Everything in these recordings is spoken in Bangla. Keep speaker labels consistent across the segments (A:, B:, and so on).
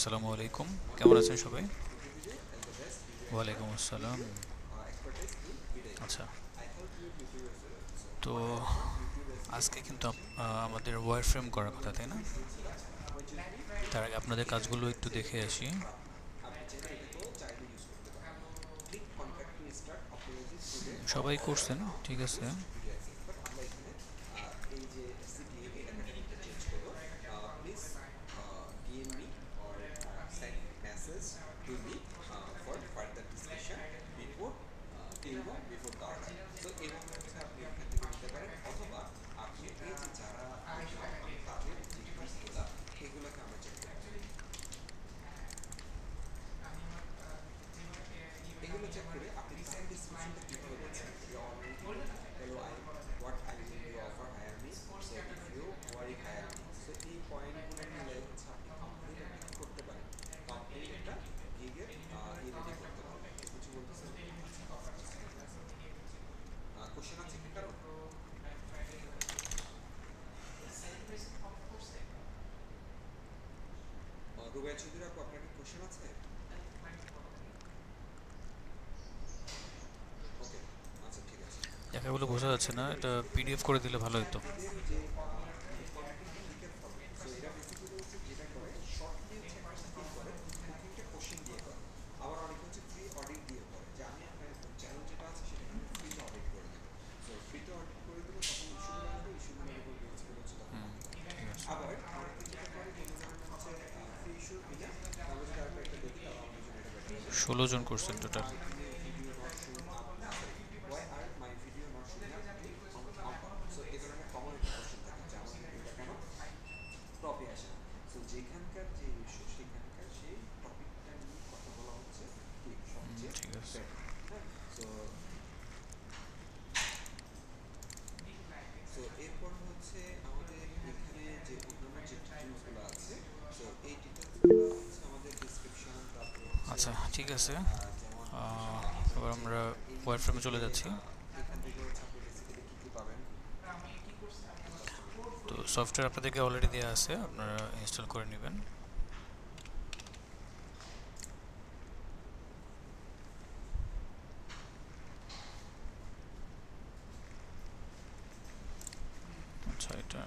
A: আসসালামু আলাইকুম। কেমন আছেন সবাই? ওয়ালাইকুম আসসালাম। আচ্ছা, তো আজকে কিন্তু আমাদের ওয়ার ফ্রেম করার কথা, তাই না? তার আগে আপনাদের কাজগুলো একটু দেখে আসি। সবাই করছেন, ঠিক আছে। লেখাগুলো বোঝা যাচ্ছে না, এটা পিডিএফ করে দিলে ভালো হতো। হুম, ঠিক আছে। 16 জন করছেন টোটাল। ঠিক আছে। আচ্ছা, ঠিক আছে। এবার আমরা ওয়ার ফ্রেমে চলে যাচ্ছি। তো সফটওয়্যার আপনাদেরকে অলরেডি দেওয়া আছে, আপনারা ইনস্টল করে নেবেন। আচ্ছা, এটা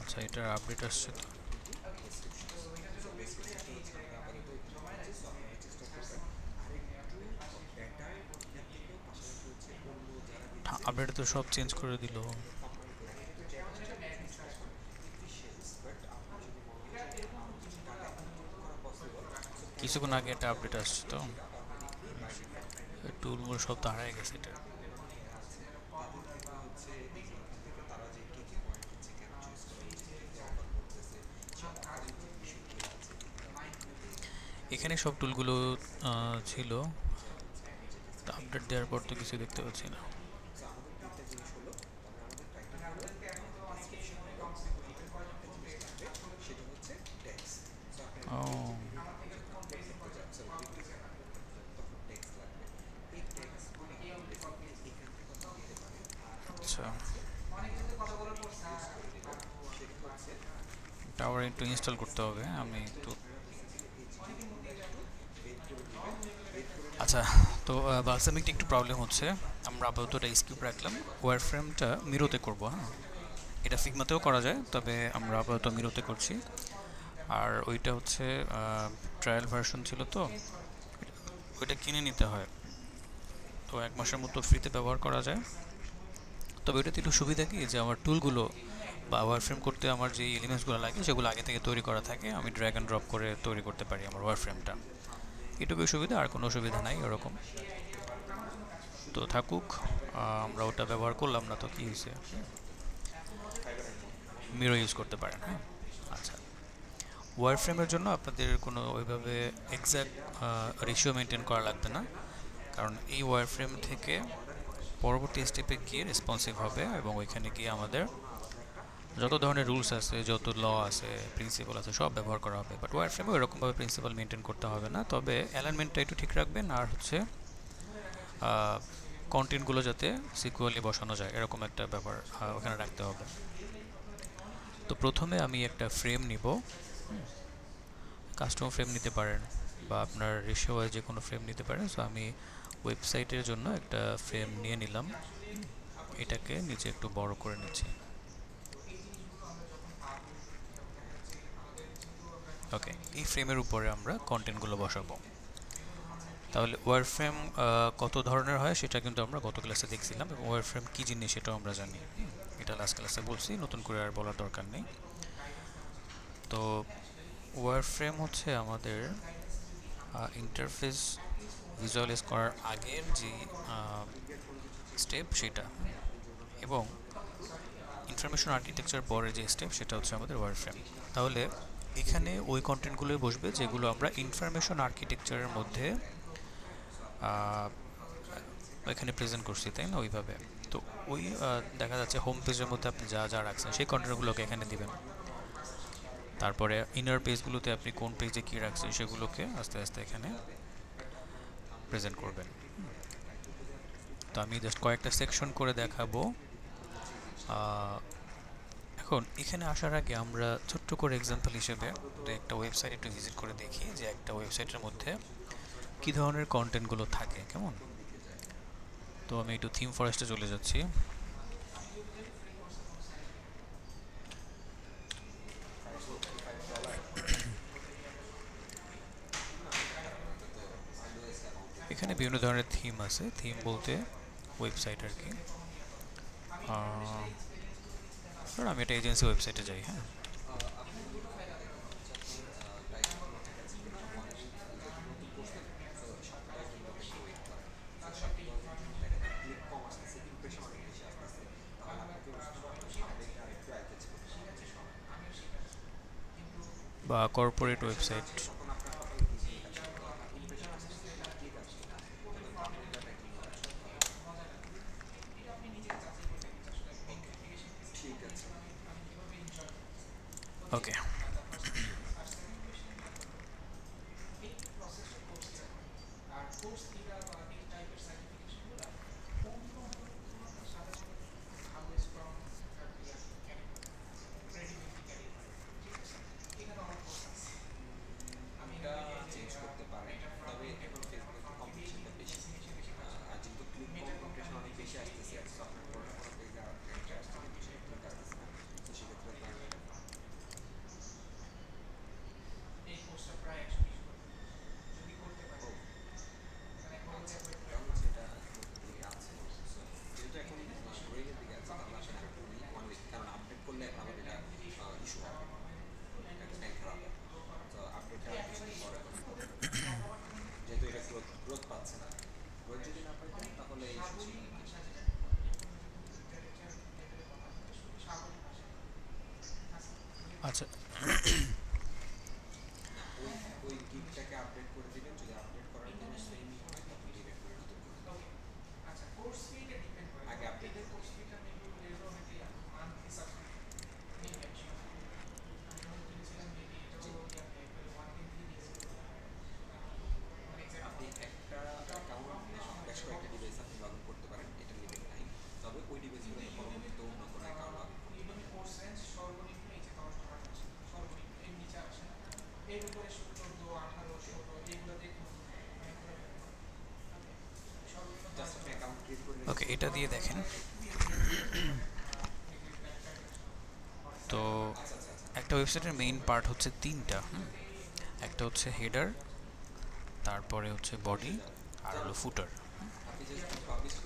A: আচ্ছা, এটার আপডেট আসছে তো। আপডেটে তো সব চেঞ্জ করে দিল। কিছুক্ষণ আগে একটা আপডেট আসছে তো, টুলগুলো সব তো হারিয়ে গেছে এটা। এখানে সব টুলগুলো ছিল, আপডেট দেওয়ার পর তো কিছু দেখতে পাচ্ছি না। ও আচ্ছা, টাওয়ার একটু ইনস্টল করতে হবে, আমি একটু। আচ্ছা, তো বালসামিকটা একটু প্রবলেম হচ্ছে। আমরা আপাতত এটা স্কিপ রাখলাম। ওয়ার ফ্রেমটা মিরোতে করবো, হ্যাঁ। এটা ফিগমাতেও করা যায়, তবে আমরা আপাতত মিরোতে করছি। আর ওইটা হচ্ছে ট্রায়াল ভার্সন ছিল, তো ওইটা কিনে নিতে হয়। তো 1 মাসের মতো ফ্রিতে ব্যবহার করা যায়। তবে ওইটাতে একটু সুবিধা কি, যে আমার টুলগুলো বা ওয়ার ফ্রেম করতে আমার যে এলিমেন্টসগুলো লাগে সেগুলো আগে থেকে তৈরি করা থাকে, আমি ড্র্যাগ অ্যান্ড ড্রপ করে তৈরি করতে পারি আমার ওয়ার ফ্রেমটা। এটুকুই সুবিধা, আর কোনো সুবিধা নাই ওরকম। তো থাকুক, আমরা ওটা ব্যবহার করলাম না তো কি হয়েছে, মিরর ইউজ করতে পারেন। হ্যাঁ, আচ্ছা, ওয়ার ফ্রেমের জন্য আপনাদের কোনো ওইভাবে এক্স্যাক্ট রেশিও মেনটেন করা লাগবে না, কারণ এই ওয়ার ফ্রেম থেকে পরবর্তী স্টেপে গিয়ে রেসপন্সিভ হবে এবং ওইখানে গিয়ে আমাদের যত ধরনের রুলস আছে, যত ল আছে, প্রিন্সিপাল আছে, সব ব্যবহার করা হবে। বাট ওয়ার ফ্রেমে ওইরকমভাবে প্রিন্সিপাল মেনটেন করতে হবে না, তবে অ্যালাইনমেন্টটা একটু ঠিক রাখবেন, আর হচ্ছে কন্টেন্টগুলো যাতে সিকুয়ালি বসানো যায় এরকম একটা ব্যাপার ওখানে রাখতে হবে। তো প্রথমে আমি একটা ফ্রেম নিব, কাস্টম ফ্রেম নিতে পারেন বা আপনার রেশিও ওয়াইজ যে কোনো ফ্রেম নিতে পারেন। সো আমি ওয়েবসাইটের জন্য একটা ফ্রেম নিয়ে নিলাম, এটাকে নিচে একটু বড় করে নিচ্ছি। ওকে, এই ফ্রেমের উপরে আমরা কন্টেন্টগুলো বসাবো। তাহলে ওয়ার ফ্রেম কত ধরনের হয় সেটা কিন্তু আমরা গত ক্লাসে দেখছিলাম, এবং ওয়ার ফ্রেম কী জিনিস সেটাও আমরা জানি, এটা লাস্ট ক্লাসে বলছি, নতুন করে আর বলার দরকার নেই। তো ওয়ার ফ্রেম হচ্ছে আমাদের ইন্টারফেস ভিজুয়ালাইজ করার আগের যে স্টেপ সেটা, এবং ইনফরমেশন আর্কিটেকচার পরের যে স্টেপ সেটা হচ্ছে আমাদের ওয়ার ফ্রেম। তাহলে এখানে ওই কন্টেন্টগুলোই বসবে যেগুলো আমরা ইনফরমেশন আর্কিটেকচারের মধ্যে এখানে প্রেজেন্ট করছি, তাই না, ওইভাবে। তো ওই দেখা যাচ্ছে হোম পেজের মধ্যে আপনি যা যা রাখছেন সেই কন্টেন্টগুলোকে এখানে দিবেন, তারপরে ইনার পেজগুলোতে আপনি কোন পেজে কী রাখছেন সেগুলোকে আস্তে আস্তে এখানে প্রেজেন্ট করবেন। তো আমি জাস্ট কয়েকটা সেকশন করে দেখাবো। এখন এখানে আসার আগে আমরা ছোট্ট করে এক্সাম্পল হিসেবে একটা ওয়েবসাইট একটু ভিজিট করে দেখি যে একটা ওয়েবসাইটের মধ্যে কী ধরনের কন্টেন্টগুলো থাকে, কেমন। তো আমি একটু থিম ফরেস্টে চলে যাচ্ছি। এখানে বিভিন্ন ধরনের থিম আছে, থিম বলতে ওয়েবসাইট আর কি। আমি একটা এজেন্সি ওয়েবসাইটে যাই। হ্যাঁ, বা কর্পোরেট ওয়েবসাইট। ওকে, আচ্ছা, ওকে, এটা দিয়ে দেখেন। তো একটা ওয়েবসাইটের মেইন পার্ট হচ্ছে তিনটা। একটা হচ্ছে হেডার, তারপরে হচ্ছে বডি, আর হলো ফুটার।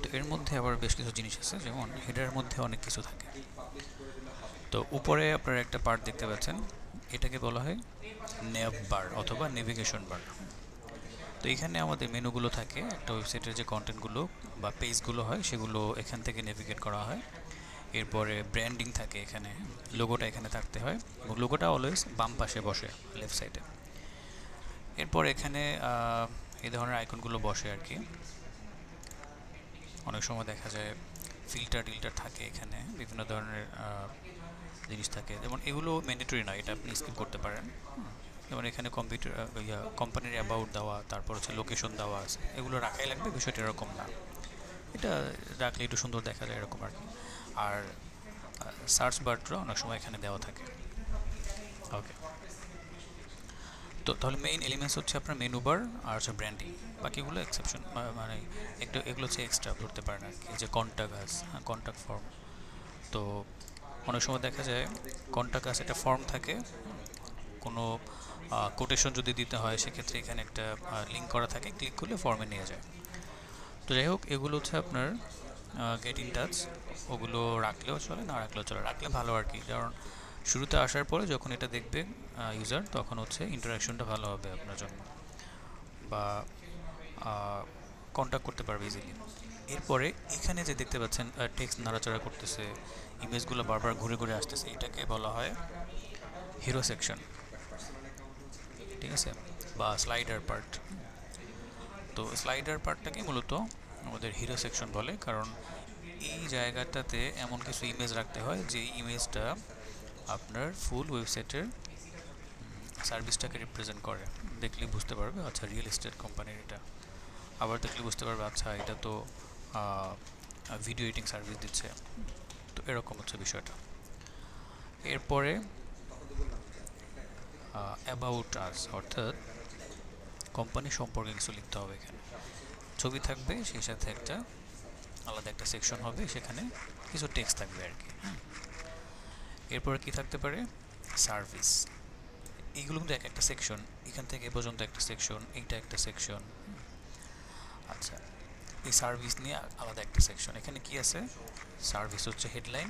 A: তো এর মধ্যে আবার বেশ কিছু জিনিস আছে, যেমন হেডারের মধ্যে অনেক কিছু থাকে। তো উপরে আপনারা একটা পার্ট দেখতে পাচ্ছেন, এটাকে বলা হয় নেভ বার অথবা নেভিগেশন বার। তো এখানে আমাদের মেনুগুলো থাকে, একটা ওয়েবসাইটের যে কন্টেন্টগুলো বা পেজগুলো হয় সেগুলো এখান থেকে নেভিগেট করা হয়। এরপরে ব্র্যান্ডিং থাকে, এখানে লোগোটা এখানে থাকতে হয় এবং লোগোটা অলওয়েজ বাম পাশে বসে, লেফট সাইডে। এরপর এখানে এই ধরনের আইকনগুলো বসে আর কি। অনেক সময় দেখা যায় ফিল্টার টিল্টার থাকে, এখানে বিভিন্ন ধরনের জিনিস থাকে, যেমন এগুলো ম্যান্ডেটরি না, এটা আপনি স্কিপ করতে পারেন। যেমন এখানে কম্পিউটার কোম্পানির অ্যাবাউট দেওয়া, তারপর হচ্ছে লোকেশন দেওয়া আছে, এগুলো রাখাই লাগবে, বিষয়টা এরকম না। এটা রাখলে একটু সুন্দর দেখা যায় এরকম আর কি। আর সার্চ বারটা অনেক সময় এখানে দেওয়া থাকে। ওকে, তো তাহলে মেইন এলিমেন্টস হচ্ছে আপনার মেনু বার আর হচ্ছে ব্র্যান্ডিং, বাকিগুলো এক্সেপশন, মানে একটু এগুলো হচ্ছে এক্সট্রা ধরতে পারেন আর কি। যে কন্ট্যাক্ট আস, কন্ট্যাক্ট ফর্ম, তো অনেক সময় দেখা যায় কন্ট্যাক্ট আস একটা ফর্ম থাকে, কোনো কোটেশন যদি দিতে হয় সেক্ষেত্রে এখানে একটা লিঙ্ক করা থাকে, ক্লিক করলে ফর্মে নিয়ে যায়। তো যাই হোক, এগুলো হচ্ছে আপনার গেট ইন টাচ, ওগুলো রাখলেও চলে, না রাখলেও চলে, রাখলে ভালো আর কি, কারণ শুরুতে আসার পরে যখন এটা দেখবে ইউজার, তখন হচ্ছে ইন্টারাকশনটা ভালো হবে আপনার জন্য, বা কন্ট্যাক্ট করতে পারবে ইজিলি। এরপরে এখানে যে দেখতে পাচ্ছেন টেক্সট নাড়াচাড়া করতেছে, ইমেজগুলো বারবার ঘুরে ঘুরে আসতেছে, এটাকে বলা হয় হিরো সেকশন, ঠিক আছে, বা স্লাইডার পার্ট। তো স্লাইডার পার্টটাকে মূলত আমাদের হিরো সেকশন বলে, কারণ এই জায়গাটাতে এমন কিছু ইমেজ রাখতে হয় যে ইমেজটা আপনার ফুল ওয়েবসাইটের সার্ভিসটাকে রিপ্রেজেন্ট করে। দেখলে বুঝতে পারবে আচ্ছা রিয়েল এস্টেট কোম্পানির এটা, আবার দেখলে বুঝতে পারবে আচ্ছা এটা তো ভিডিও এডিটিং সার্ভিস দিচ্ছে। তো এরকম হচ্ছে বিষয়টা। এরপরে অ্যাবাউট আস, অর্থাৎ কোম্পানি সম্পর্কে কিছু লিখতে হবে। এখানে ছবি থাকবে, সেই সাথে একটা আলাদা একটা সেকশন হবে, সেখানে কিছু টেক্সট থাকবে আর কি। এরপরে কি থাকতে পারে, সার্ভিস, এইগুলো কিন্তু এক একটা সেকশন, এখান থেকে এ পর্যন্ত একটা সেকশন, এইটা একটা সেকশন। আচ্ছা, এই সার্ভিস নিয়ে আলাদা একটা সেকশন। এখানে কি আছে, সার্ভিস হচ্ছে হেডলাইন,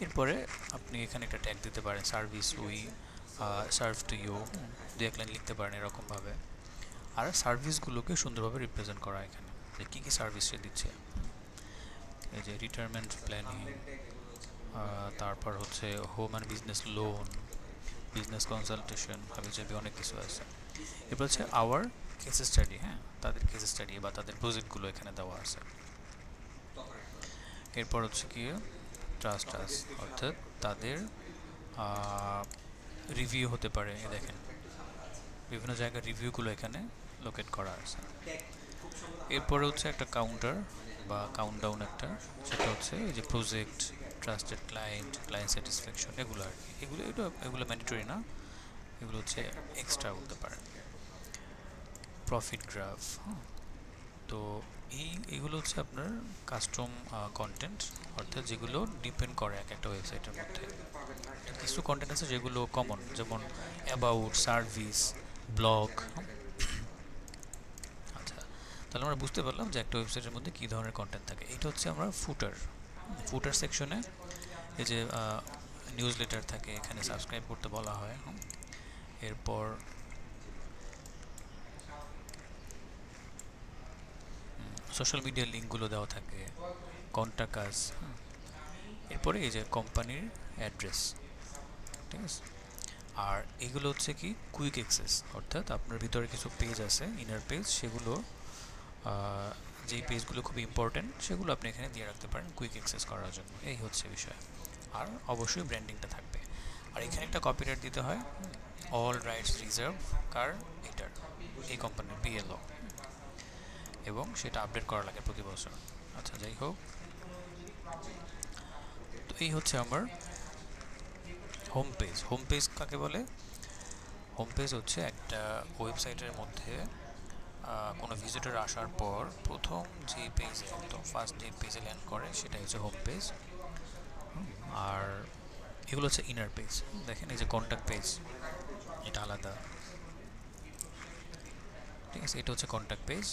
A: এরপরে আপনি এখানে একটা ট্যাগ দিতে পারেন, service we serve to you, দু এক লাইন লিখতে পারেন এরকমভাবে। আর সার্ভিসগুলোকে সুন্দরভাবে রিপ্রেজেন্ট করা এখানে, যে কী কী সার্ভিস সে দিচ্ছে। এই যে রিটায়ারমেন্ট প্ল্যানিং, তারপর হচ্ছে home and business loan, business consultation, হাবিজাবি অনেক কিছু আছে। এরপর হচ্ছে আওয়ার কেস স্টাডি, হ্যাঁ, তাদের কেস স্টাডি বা তাদের প্রজেক্টগুলো এখানে দেওয়া আছে। এরপর হচ্ছে কি ট্রাস্ট আস, অর্থাৎ তাদের রিভিউ হতে পারে, দেখেন বিভিন্ন জায়গার রিভিউগুলো এখানে লোকেট করা আছে। এরপরে হচ্ছে একটা কাউন্টার বা কাউন্টডাউন একটা, সেটা হচ্ছে এই যে project, trusted client, client satisfaction, এগুলো আর কি। এগুলো ম্যান্ডেটরি না, এগুলো হচ্ছে এক্সট্রা বলতে পারেন। প্রফিট গ্রাফ, তো এইগুলো হচ্ছে আপনার কাস্টম কন্টেন্ট, অর্থাৎ যেগুলো ডিপেন্ড করে এক একটা ওয়েবসাইটের মধ্যে। কিছু কন্টেন্ট আছে যেগুলো কমন, যেমন অ্যাবাউট, সার্ভিস, ব্লগ। আচ্ছা, তাহলে আমরা বুঝতে পারলাম যে একটা ওয়েবসাইটের মধ্যে কী ধরনের কন্টেন্ট থাকে। এটা হচ্ছে আমরা ফুটার সেকশনে এই যে নিউজ লেটার থাকে, এখানে সাবস্ক্রাইব করতে বলা হয়। এরপর সোশ্যাল মিডিয়ার লিঙ্কগুলো দেওয়া থাকে, কন্ট্যাক্ট আস। এরপরে এই যে কোম্পানির অ্যাড্রেস, ঠিক আছে। আর এগুলো হচ্ছে কি কুইক অ্যাক্সেস, অর্থাৎ আপনার ভিতরে কিছু পেজ আছে, ইনার পেজ, সেগুলো যেই পেজগুলো খুব ইম্পর্টেন্ট সেগুলো আপনি এখানে দিয়ে রাখতে পারেন কুইক অ্যাক্সেস করার জন্য। এই হচ্ছে বিষয়। আর অবশ্যই ব্র্যান্ডিংটা থাকবে। আর এখানে একটা কপিরাইট দিতে হয়, অল রাইটস রিজার্ভ, কার, এটার, এই কোম্পানির পিএলও, এবং সেটা আপডেট করা লাগে প্রতি বছর। আচ্ছা, যাই হোক, তো এই হচ্ছে আমার হোম পেজ। হোম পেজ কাকে বলে? হোম পেজ হচ্ছে একটা ওয়েবসাইটের মধ্যে কোনো ভিজিটর আসার পর প্রথম যে পেজে, একদম ফার্স্ট যে পেজে ল্যান্ড করে সেটাই হচ্ছে হোম পেজ। আর এগুলো হচ্ছে ইনার পেজ। দেখেন এই যে কন্ট্যাক্ট পেজ, এটা আলাদা, ঠিক আছে। এটা হচ্ছে কন্ট্যাক্ট পেজ।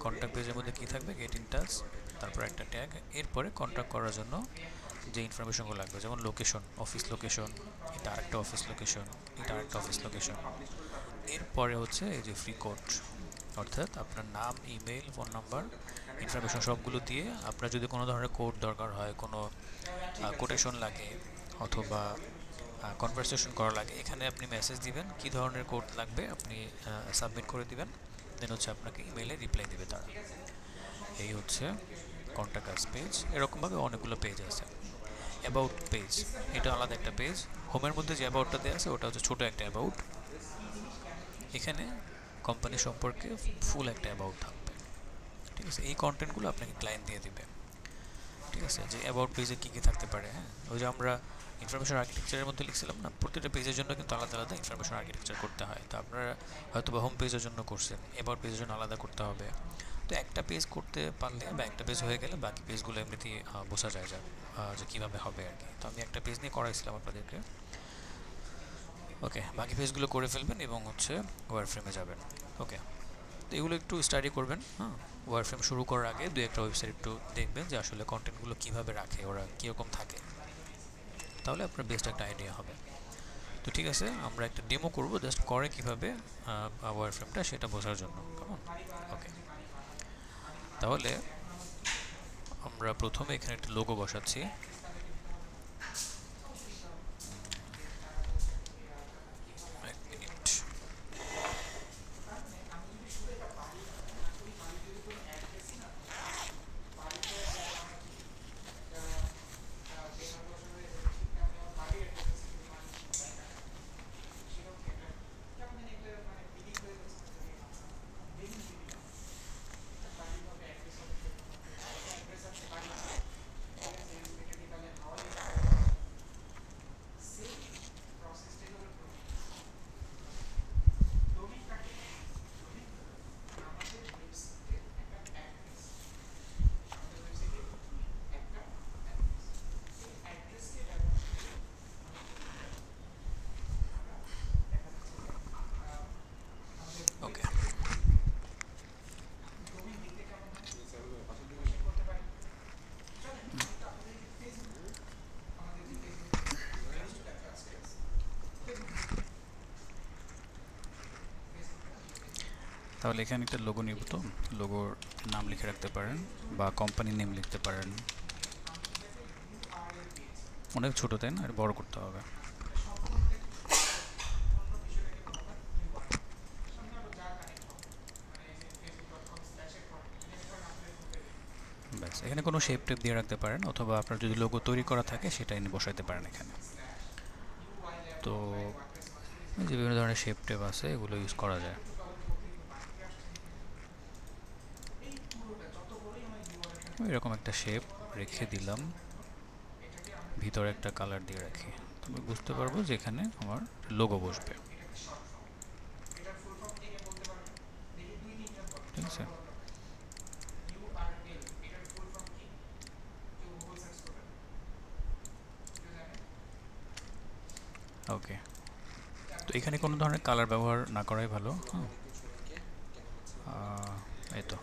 A: কন্ট্যাক্ট পেজের মধ্যে কী থাকবে, গেট ইন টাচ, তারপর একটা ট্যাগ, এরপরে কন্ট্যাক্ট করার জন্য যে ইনফরমেশনগুলো লাগবে, যেমন লোকেশন, অফিস লোকেশন, এটা আরেকটা অফিস লোকেশন, এটা আরেকটা অফিস লোকেশন। এরপরে হচ্ছে এই যে ফ্রি কোড, অর্থাৎ আপনার নাম, ইমেল, ফোন নাম্বার, ইনফরমেশন সবগুলো দিয়ে আপনার যদি কোনো ধরনের কোড দরকার হয়, কোনো কোটেশন লাগে অথবা কনভারসেশন করা লাগে, এখানে আপনি মেসেজ দিবেন কী ধরনের কোড লাগবে, আপনি সাবমিট করে দিবেন, দেন হচ্ছে আপনাকে ইমেইলে রিপ্লাই দিবে তারা। এই হচ্ছে কন্ট্যাক্ট আস পেজ। এরকমভাবে অনেকগুলো পেজ আছে। অ্যাবাউট পেজ, এটা আলাদা একটা পেজ। হোমের মধ্যে যে অ্যাবাউটটা দেওয়া আছে ওটা হচ্ছে ছোটো একটা অ্যাবাউট। এখানে কোম্পানি সম্পর্কে ফুল একটা অ্যাবাউট থাকবে, ঠিক আছে? এই কন্টেন্টগুলো আপনাকে ক্লায়েন্ট দিয়ে দিবে, ঠিক আছে? যে অ্যাবাউট পেজে কী কী থাকতে পারে, হ্যাঁ, ওই যে আমরা ইনফরমেশন আর্কিটেকচারের মধ্যে লিখছিলাম না, প্রত্যেকটা পেজের জন্য কিন্তু আলাদা আলাদা ইনফরমেশন আর্কিটেকচার করতে হয়। তো আপনারা হয়তো বা হোম পেজের জন্য করছেন, অ্যাবাউট পেজের জন্য আলাদা করতে হবে। তো একটা পেজ করতে পারলে বা একটা পেজ হয়ে গেলে বাকি পেজগুলো এমনিতেই বোঝা যায় যে কীভাবে হবে আর কি। তো আমি একটা পেজ নিয়ে করাইছিলাম আপনাদেরকে। ওকে, বাকি পেজগুলো করে ফেলবেন এবং হচ্ছে ওয়ার ফ্রেমে যাবেন। ওকে, তো এগুলো একটু স্টাডি করবেন। হ্যাঁ, ওয়ার ফ্রেম শুরু করার আগে দু একটা ওয়েবসাইট একটু দেখবেন যে আসলে কন্টেন্টগুলো কীভাবে রাখে, ওরা কীরকম থাকে, তাহলে আপনার বেস্ট একটা আইডিয়া হবে। তো ঠিক আছে, আমরা একটা ডেমো করব জাস্ট করে কীভাবে ওয়ার ফ্রেমটা, সেটা বোঝার জন্য। কেমন? ওকে, তাহলে আমরা প্রথমে এখানে একটা লোগো বসাচ্ছি। এক মিনিট। ওকে, তাহলে এখানে একটা লোগো নিব। তো লোগোর নাম লিখে রাখতে পারেন বা কোম্পানির নেম লিখতে পারেন। অনেক ছোটো তাই না, আর বড় করতে হবে। ব্যাস, এখানে কোনো শেপ টেপ দিয়ে রাখতে পারেন, অথবা আপনার যদি লোগো তৈরি করা থাকে সেটা এনে বসাইতে পারেন এখানে। তো এই যে বিভিন্ন ধরনের শেপ টেপ আছে, এগুলো ইউজ করা যায়। এরকম একটা শেপ রেখে দিলাম, ভিতরে একটা কালার দিয়ে রাখি, তুমি বুঝতে পারবো যে এখানে আমার লোগো বসবে, ঠিক আছে? ওকে, তো এখানে কোনো ধরনের কালার ব্যবহার না করাই ভালো। হ্যাঁ, এই তো।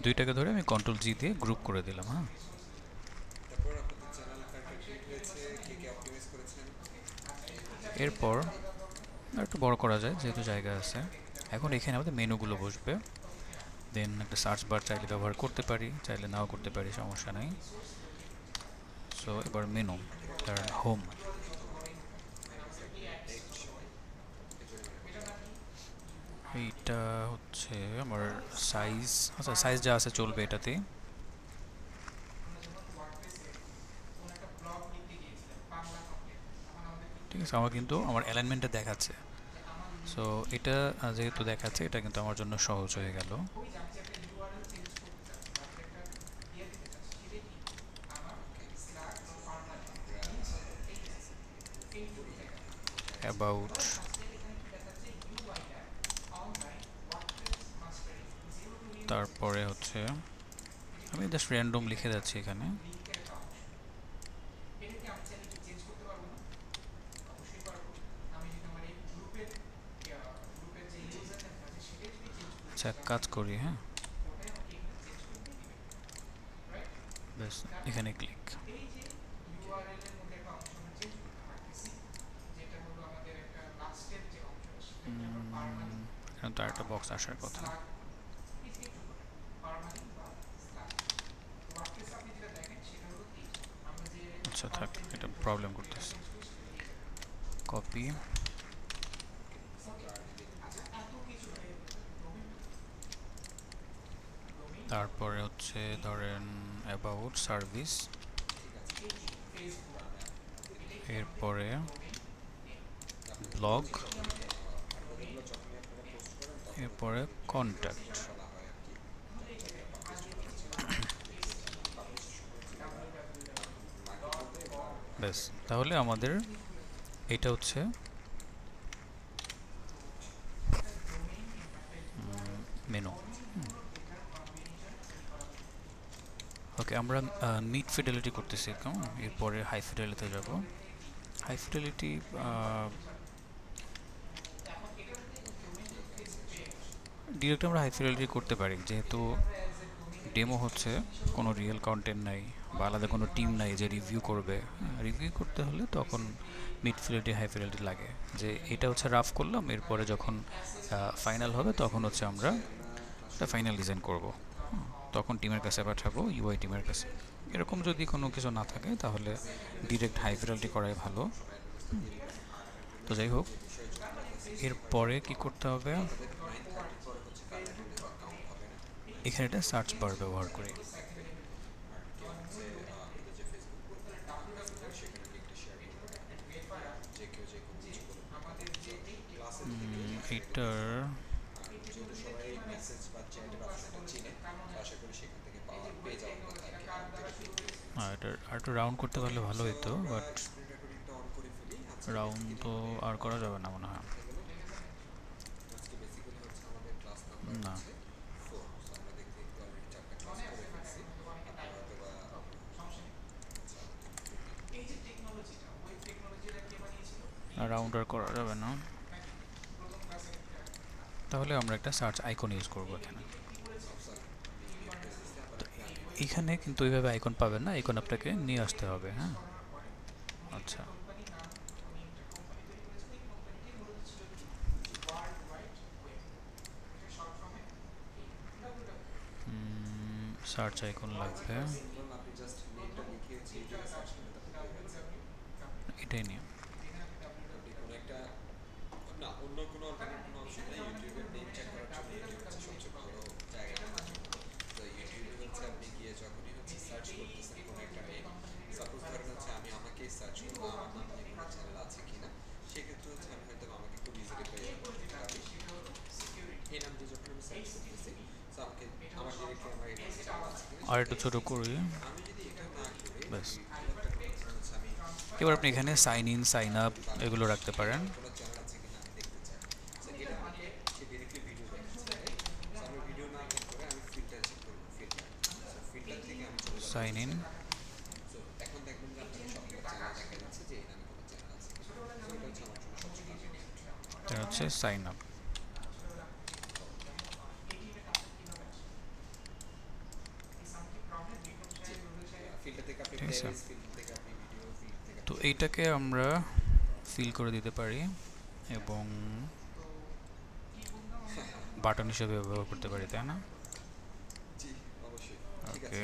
A: দুইটাকে ধরে আমি কন্ট্রোল জি দিয়ে গ্রুপ করে দিলাম। হ্যাঁ, এরপর একটু বড় করা যায় যেহেতু জায়গা আছে। এখন এখানে আমাদের মেনুগুলো বসবে। দেন একটা সার্চ বার চাইলে ব্যবহার করতে পারি, চাইলে নাও করতে পারি, সমস্যা নাই। সো এবার মেনু, ধরেন হোম। এইটা হচ্ছে আমার সাইজ, আচ্ছা সাইজ যা আছে চলবে এটাতেই, ঠিক আছে? আমার কিন্তু আমার অ্যালাইনমেন্টটা দেখাচ্ছে। সো এটা যেহেতু দেখাচ্ছে, এটা কিন্তু আমার জন্য সহজ হয়ে গেল। অ্যাবাউট, তারপরে হচ্ছে আমি জাস্ট র্যান্ডম লিখে যাচ্ছি এখানে। আচ্ছা, এক কাজ করি, হ্যাঁ, ব্যাস এখানে ক্লিক। এখানে তো আরেকটা বক্স আসার কথা। আচ্ছা থাক, এটা প্রবলেম করতেছে। কপি, তারপরে হচ্ছে ধরেন অ্যাবাউট সার্ভিস, এরপরে ব্লগ, এরপরে কন্ট্যাক্ট। ব্যাস, তাহলে আমাদের এটা হচ্ছে মেনু। ওকে, আমরা মিড ফিডেলিটি করতেছি, এরপরে হাই ফিডেলিটিতে যাব। হাই ফিডেলিটি ডিরেক্ট আমরা হাই ফিডেলিটি করতে পারি, যেহেতু ডেমো হচ্ছে, কোনো রিয়েল কন্টেন্ট নাই বা আলাদা কোনো টিম নাই যে রিভিউ করবে। রিভিউ করতে হলে তখন মিড ফিডেলিটি হাই ফিডেলিটি লাগে। যে এটা হচ্ছে রাফ করলাম, এরপরে যখন ফাইনাল হবে তখন হচ্ছে আমরা একটা ফাইনাল ডিজাইন করব, তখন টিমের কাছে পাঠাবো, ইউআই টিমের কাছে। এরকম যদি কোনো কিছু না থাকে তাহলে ডিরেক্ট হাই ফিডেলিটি করাই ভালো। তো যাই হোক, এরপরে কি করতে হবে, এখানে একটা সার্চ বার ব্যবহার করি। এটার এটার আর একটু রাউন্ড করতে পারলে ভালো হতো, বাট রাউন্ড তো আর করা যাবে না মনে হয়। না, রাউন্ড আর করা যাবে না। তাহলে আমরা একটা সার্চ আইকন ইউজ করব এখানে। এখানে কিন্তু ওইভাবে আইকন পাবেন না, আইকন আপনাকে নিয়ে আসতে হবে। হ্যাঁ, আচ্ছা, সার্চ আইকন লাগবে, এটাই নিয়ে। আর একটু ছোটো করি, ব্যাস। এবার আপনি এখানে সাইন ইন, সাইন আপ এগুলো রাখতে পারেন। সাইন ইন, এটা হচ্ছে সাইন আপ। ঠিক আছে, তো এইটাকে আমরা ফিল করে দিতে পারি এবং বাটন হিসেবে ব্যবহার করতে পারি, তাই না? ওকে,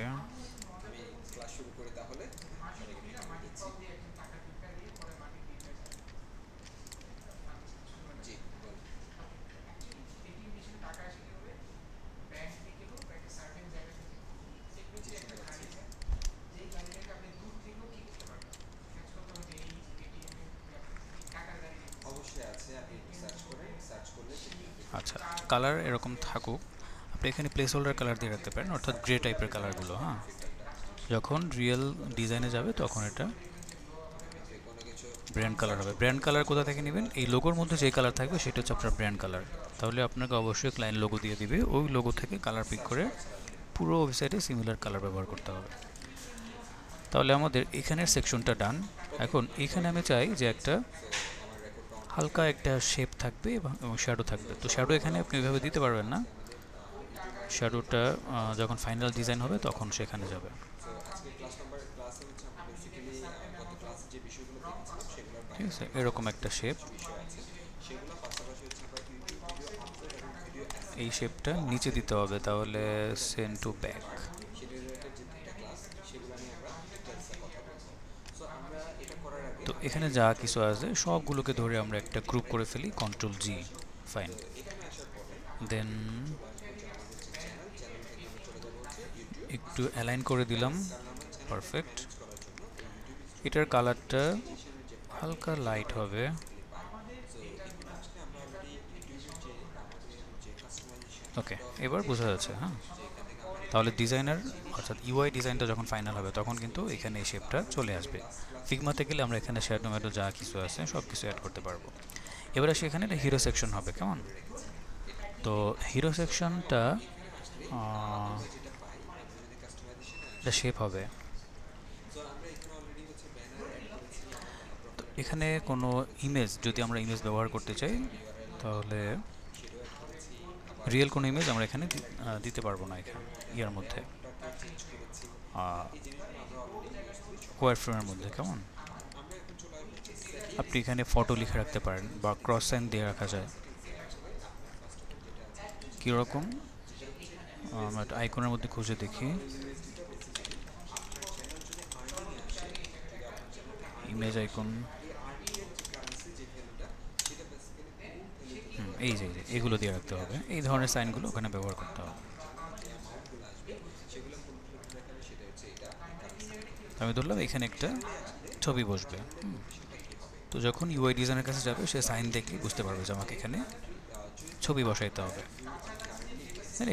A: আচ্ছা, কালার এরকম থাকুক। আপনি এখানে প্লেস হোল্ডার কালার দিয়ে রাখতে পারেন, অর্থাৎ গ্রে টাইপের কালারগুলো। হ্যাঁ, যখন রিয়েল ডিজাইনে যাবে তখন এটা ব্র্যান্ড কালার হবে। ব্র্যান্ড কালার কোথা থেকে নেবেন? এই লোগোর মধ্যে যে কালার থাকবে সেটা হচ্ছে আপনার ব্র্যান্ড কালার। তাহলে আপনাকে অবশ্যই ক্লায়েন্ট লোগো দিয়ে দিবে, ওই লোগো থেকে কালার পিক করে পুরো ওয়েবসাইটে সিমিলার কালার ব্যবহার করতে হবে। তাহলে আমাদের এখানের সেকশনটা ডান। এখন এখানে আমি চাই যে একটা হালকা একটা শেপ থাকবে এবং শ্যাডো থাকবে। তো শ্যাডো এখানে আপনি ওইভাবে দিতে পারবেন না, শ্যাডোটা যখন ফাইনাল ডিজাইন হবে তখন সেখানে যাবে। ঠিক আছে, এরকম একটা শেপ। এই শেপটা নিচে দিতে হবে, তাহলে সেন্ড টু ব্যাক। তো এখানে যা কিছু আছে সবগুলোকে ধরে আমরা একটা গ্রুপ করে ফেলি, কন্ট্রোল জি। ফাইন। দেন একটু অ্যালাইন করে দিলাম, পারফেক্ট। এটার কালারটা হালকা লাইট হবে। ওকে, এবার বোঝা যাচ্ছে। হ্যাঁ, তাহলে ডিজাইনার অর্থাৎ ইউআই ডিজাইনটা যখন ফাইনাল হবে তখন কিন্তু এখানে এই শেপটা চলে আসবে। ফিগমাতে গেলে আমরা এখানে শ্যাডো ম্যাডো যা কিছু আছে সব কিছু অ্যাড করতে পারবো। এবার আসি এখানে একটা হিরো সেকশন হবে, কেমন? তো হিরো সেকশনটা একটা শেপ হবে। তো এখানে কোনো ইমেজ যদি আমরা ইমেজ ব্যবহার করতে চাই, তাহলে রিয়েল কোনো ইমেজ আমরা এখানে দিতে পারবো না, এখানে ইয়ার মধ্যে ওয়ার ফ্রেমের মধ্যে, কেমন? আপনি এখানে ফটো লিখে রাখতে পারেন বা ক্রস সাইন দিয়ে রাখা যায়। কীরকম? আমরা একটা আইকনের মধ্যে খুঁজে দেখি। ইমেজ আইকন, এই যে এগুলো দিয়ে রাখতে হবে। এই ধরনের সাইনগুলো ওখানে ব্যবহার করতে হবে। আমি ধরলাম এখানে একটা ছবি বসবে। তো যখন ইউআই ডিজাইনের কাছে যাবে সে সাইন দেখলে বুঝতে পারবে যে আমাকে এখানে ছবি বসাইতে হবে।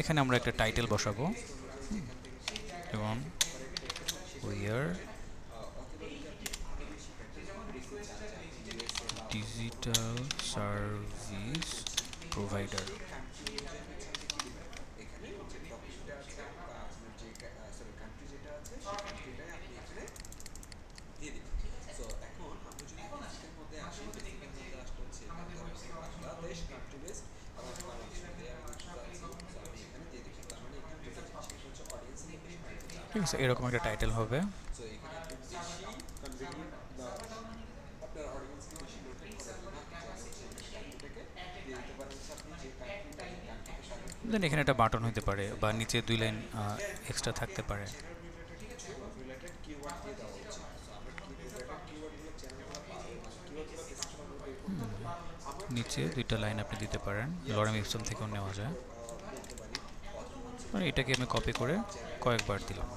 A: এখানে আমরা একটা টাইটেল বসাবো এবং উইয়ার ডিজিটাল সার্ভিস প্রোভাইডার। ঠিক আছে, এরকম একটা টাইটেল হবে। দেন এখানে একটা বাটন হতে পারে বা নিচে 2 লাইন এক্সট্রা থাকতে পারে। নিচে 2টা লাইন আপনি দিতে পারেন, লরেম ইপসন থেকেও নেওয়া যায়। মানে এটাকে আমি কপি করে কয়েকবার দিলাম।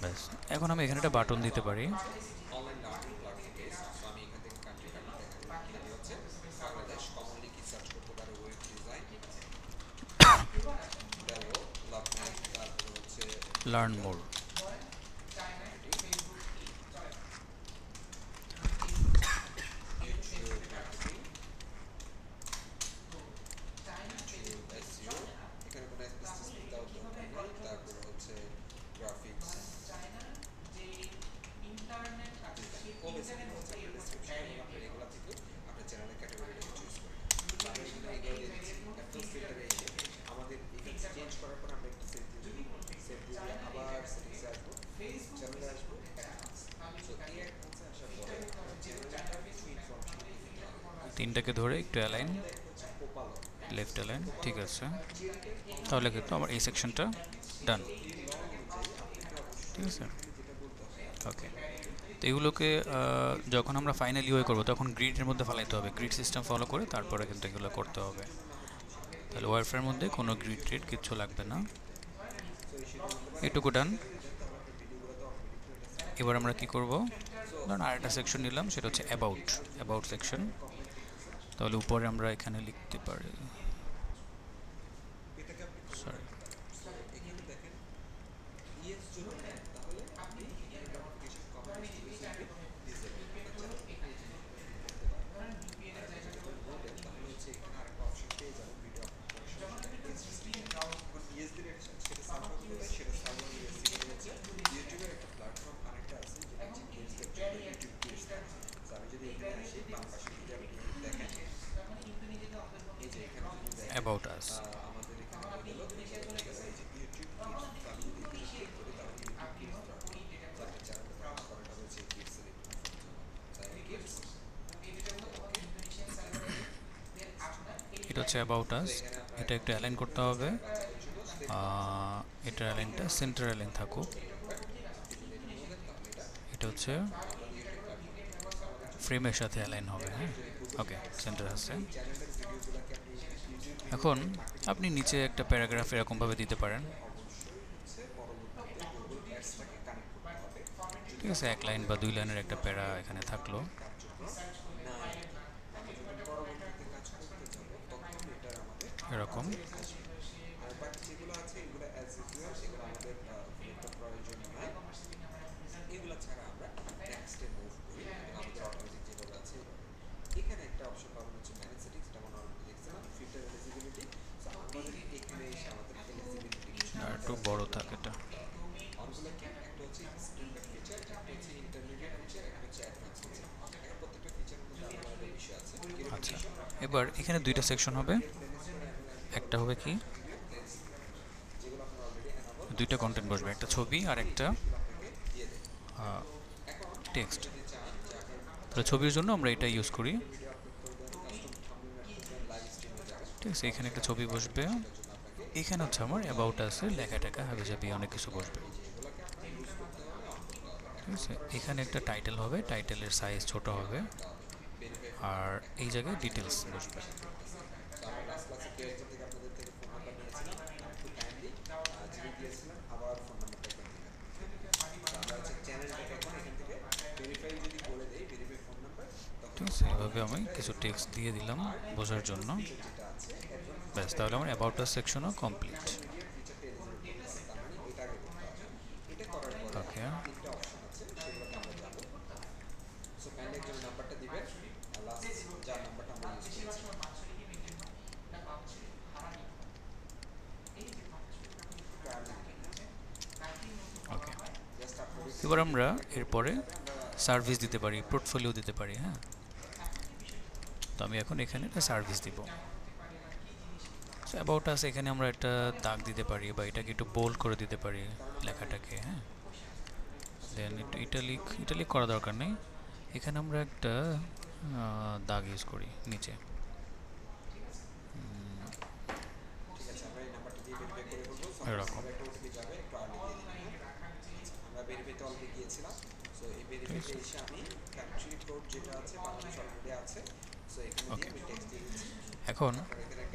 A: ব্যাস, এখন আমি এখানে একটা বাটন দিতে পারি। Learn more. তিনটাকে ধরে একটু অ্যালাইন, লেফট অ্যালাইন, ঠিক আছে। তাহলে কিন্তু আমার এই সেকশনটা ডান। ঠিক আছে, ওকে। তো এগুলোকে যখন আমরা ফাইনাল ইউআই করবো তখন গ্রিডের মধ্যে ফেলাইতে হবে, গ্রিড সিস্টেম ফলো করে তারপরে কিন্তু এগুলো করতে হবে। তাহলে ওয়ারফ্রেমের মধ্যে কোনো গ্রিড ট্রিড কিচ্ছু লাগবে না, এটুকু ডান। এবার আমরা কি করব, ধরুন আরেকটা সেকশন নিলাম, সেটা হচ্ছে অ্যাবাউট সেকশন। তাহলে উপরে আমরা এখানে লিখতে পারি, সরি, হচ্ছে অ্যাবাউট আস, এটা একটু অ্যালাইন করতে হবে। এটার অ্যালাইনটা সেন্টার অ্যালাইন থাকুক। এটা হচ্ছে ফ্রেমের সাথে অ্যালাইন হবে। হ্যাঁ, ওকে, সেন্টার আছে। এখন আপনি নিচে একটা প্যারাগ্রাফ এরকমভাবে দিতে পারেন, ঠিক আছে, 1 লাইন বা 2 লাইনের একটা প্যারা এখানে থাকলো। এরকম আর একটু বড় থাক এটা। আচ্ছা, এবার এখানে 2টা সেকশন হবে। একটা হবে কি, 2টা কন্টেন্ট বসবে, একটা ছবি আর একটা টেক্সট। তাহলে ছবির জন্য আমরা এটা ইউজ করি, ঠিক আছে। এখানে একটা ছবি বসবে, এখানে হচ্ছে আমার অ্যাবাউট আছে, লেখা টাকা হাবি জাবি অনেক কিছু বসবে, ঠিক আছে। এখানে একটা টাইটেল হবে, টাইটেলের সাইজ ছোট হবে, আর এই জায়গায় ডিটেলস বসবে। ঠিক আছে, এভাবে আমি কিছু টেক্সট দিয়ে দিলাম বোঝার জন্য, ব্যাস, তাহলে আমার অ্যাবাউট আস সেকশনও কমপ্লিট। ওকে, ওকে, এবার আমরা এরপরে সার্ভিস দিতে পারি, পোর্টফোলিও দিতে পারি। হ্যাঁ, তো আমি এখন এখানে একটা সার্ভিস দিব। অ্যাবাউট আস এখানে আমরা একটা দাগ দিতে পারি, বা এটাকে একটু বোল্ড করে দিতে পারি লেখাটাকে। হ্যাঁ, দেন একটু ইটালিক করা দরকার নেই, এখানে আমরা একটা দাগ ইউজ করি নিচে। এরকম ওকে। এখন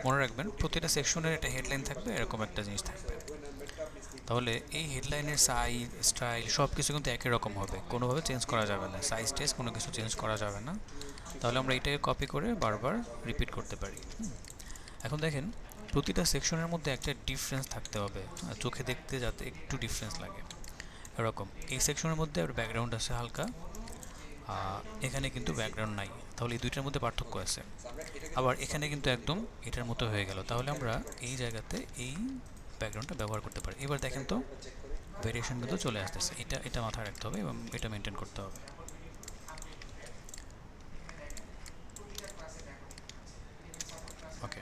A: মনে রাখবেন প্রতিটা সেকশনের একটা হেডলাইন থাকবে, এরকম একটা জিনিস থাকবে। তাহলে এই হেডলাইনের সাইজ, স্টাইল সব কিছু কিন্তু একই রকম হবে, কোনোভাবে চেঞ্জ করা যাবে না, সাইজ টেস কোনো কিছু চেঞ্জ করা যাবে না। তাহলে আমরা এটাকে কপি করে বারবার রিপিট করতে পারি। এখন দেখেন প্রতিটা সেকশনের মধ্যে একটা ডিফারেন্স থাকতে হবে, চোখে দেখতে যাতে একটু ডিফারেন্স লাগে। এরকম এই সেকশনের মধ্যে ব্যাকগ্রাউন্ড আছে হালকা, এখানে কিন্তু ব্যাকগ্রাউন্ড নাই, তাহলে এই দুইটার মধ্যে পার্থক্য আছে। আবার এখানে কিন্তু একদম এটার মতো হয়ে গেল, তাহলে আমরা এই জায়গাতে এই ব্যাকগ্রাউন্ডটা ব্যবহার করতে পারি। এবার দেখেন তো ভেরিয়েশন কিন্তু চলে আসতেছে, এটা মাথায় রাখতে হবে এবং এটা মেনটেন করতে হবে। ওকে,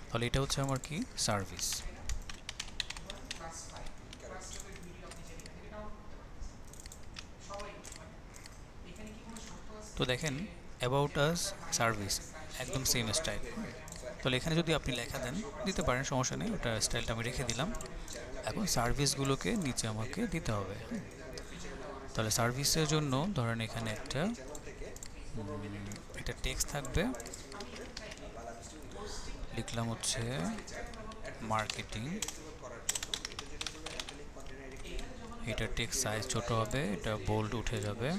A: তাহলে এটা হচ্ছে আমার কি সার্ভিস। তো দেখেন অ্যাবাউট আস, সার্ভিস একদম সেম স্টাইল। তাহলে এখানে যদি আপনি লেখা দেন দিতে পারেন, সমস্যা নেই, ওটা স্টাইলটা আমি রেখে দিলাম। এখন সার্ভিসগুলোকে নিচে আমাকে দিতে হবে। তাহলে সার্ভিসের জন্য ধরেন এখানে একটা টেক্সট থাকবে, লিখলাম হচ্ছে মার্কেটিং, এটা টেক্সট সাইজ ছোট হবে, এটা বোল্ড উঠে যাবে।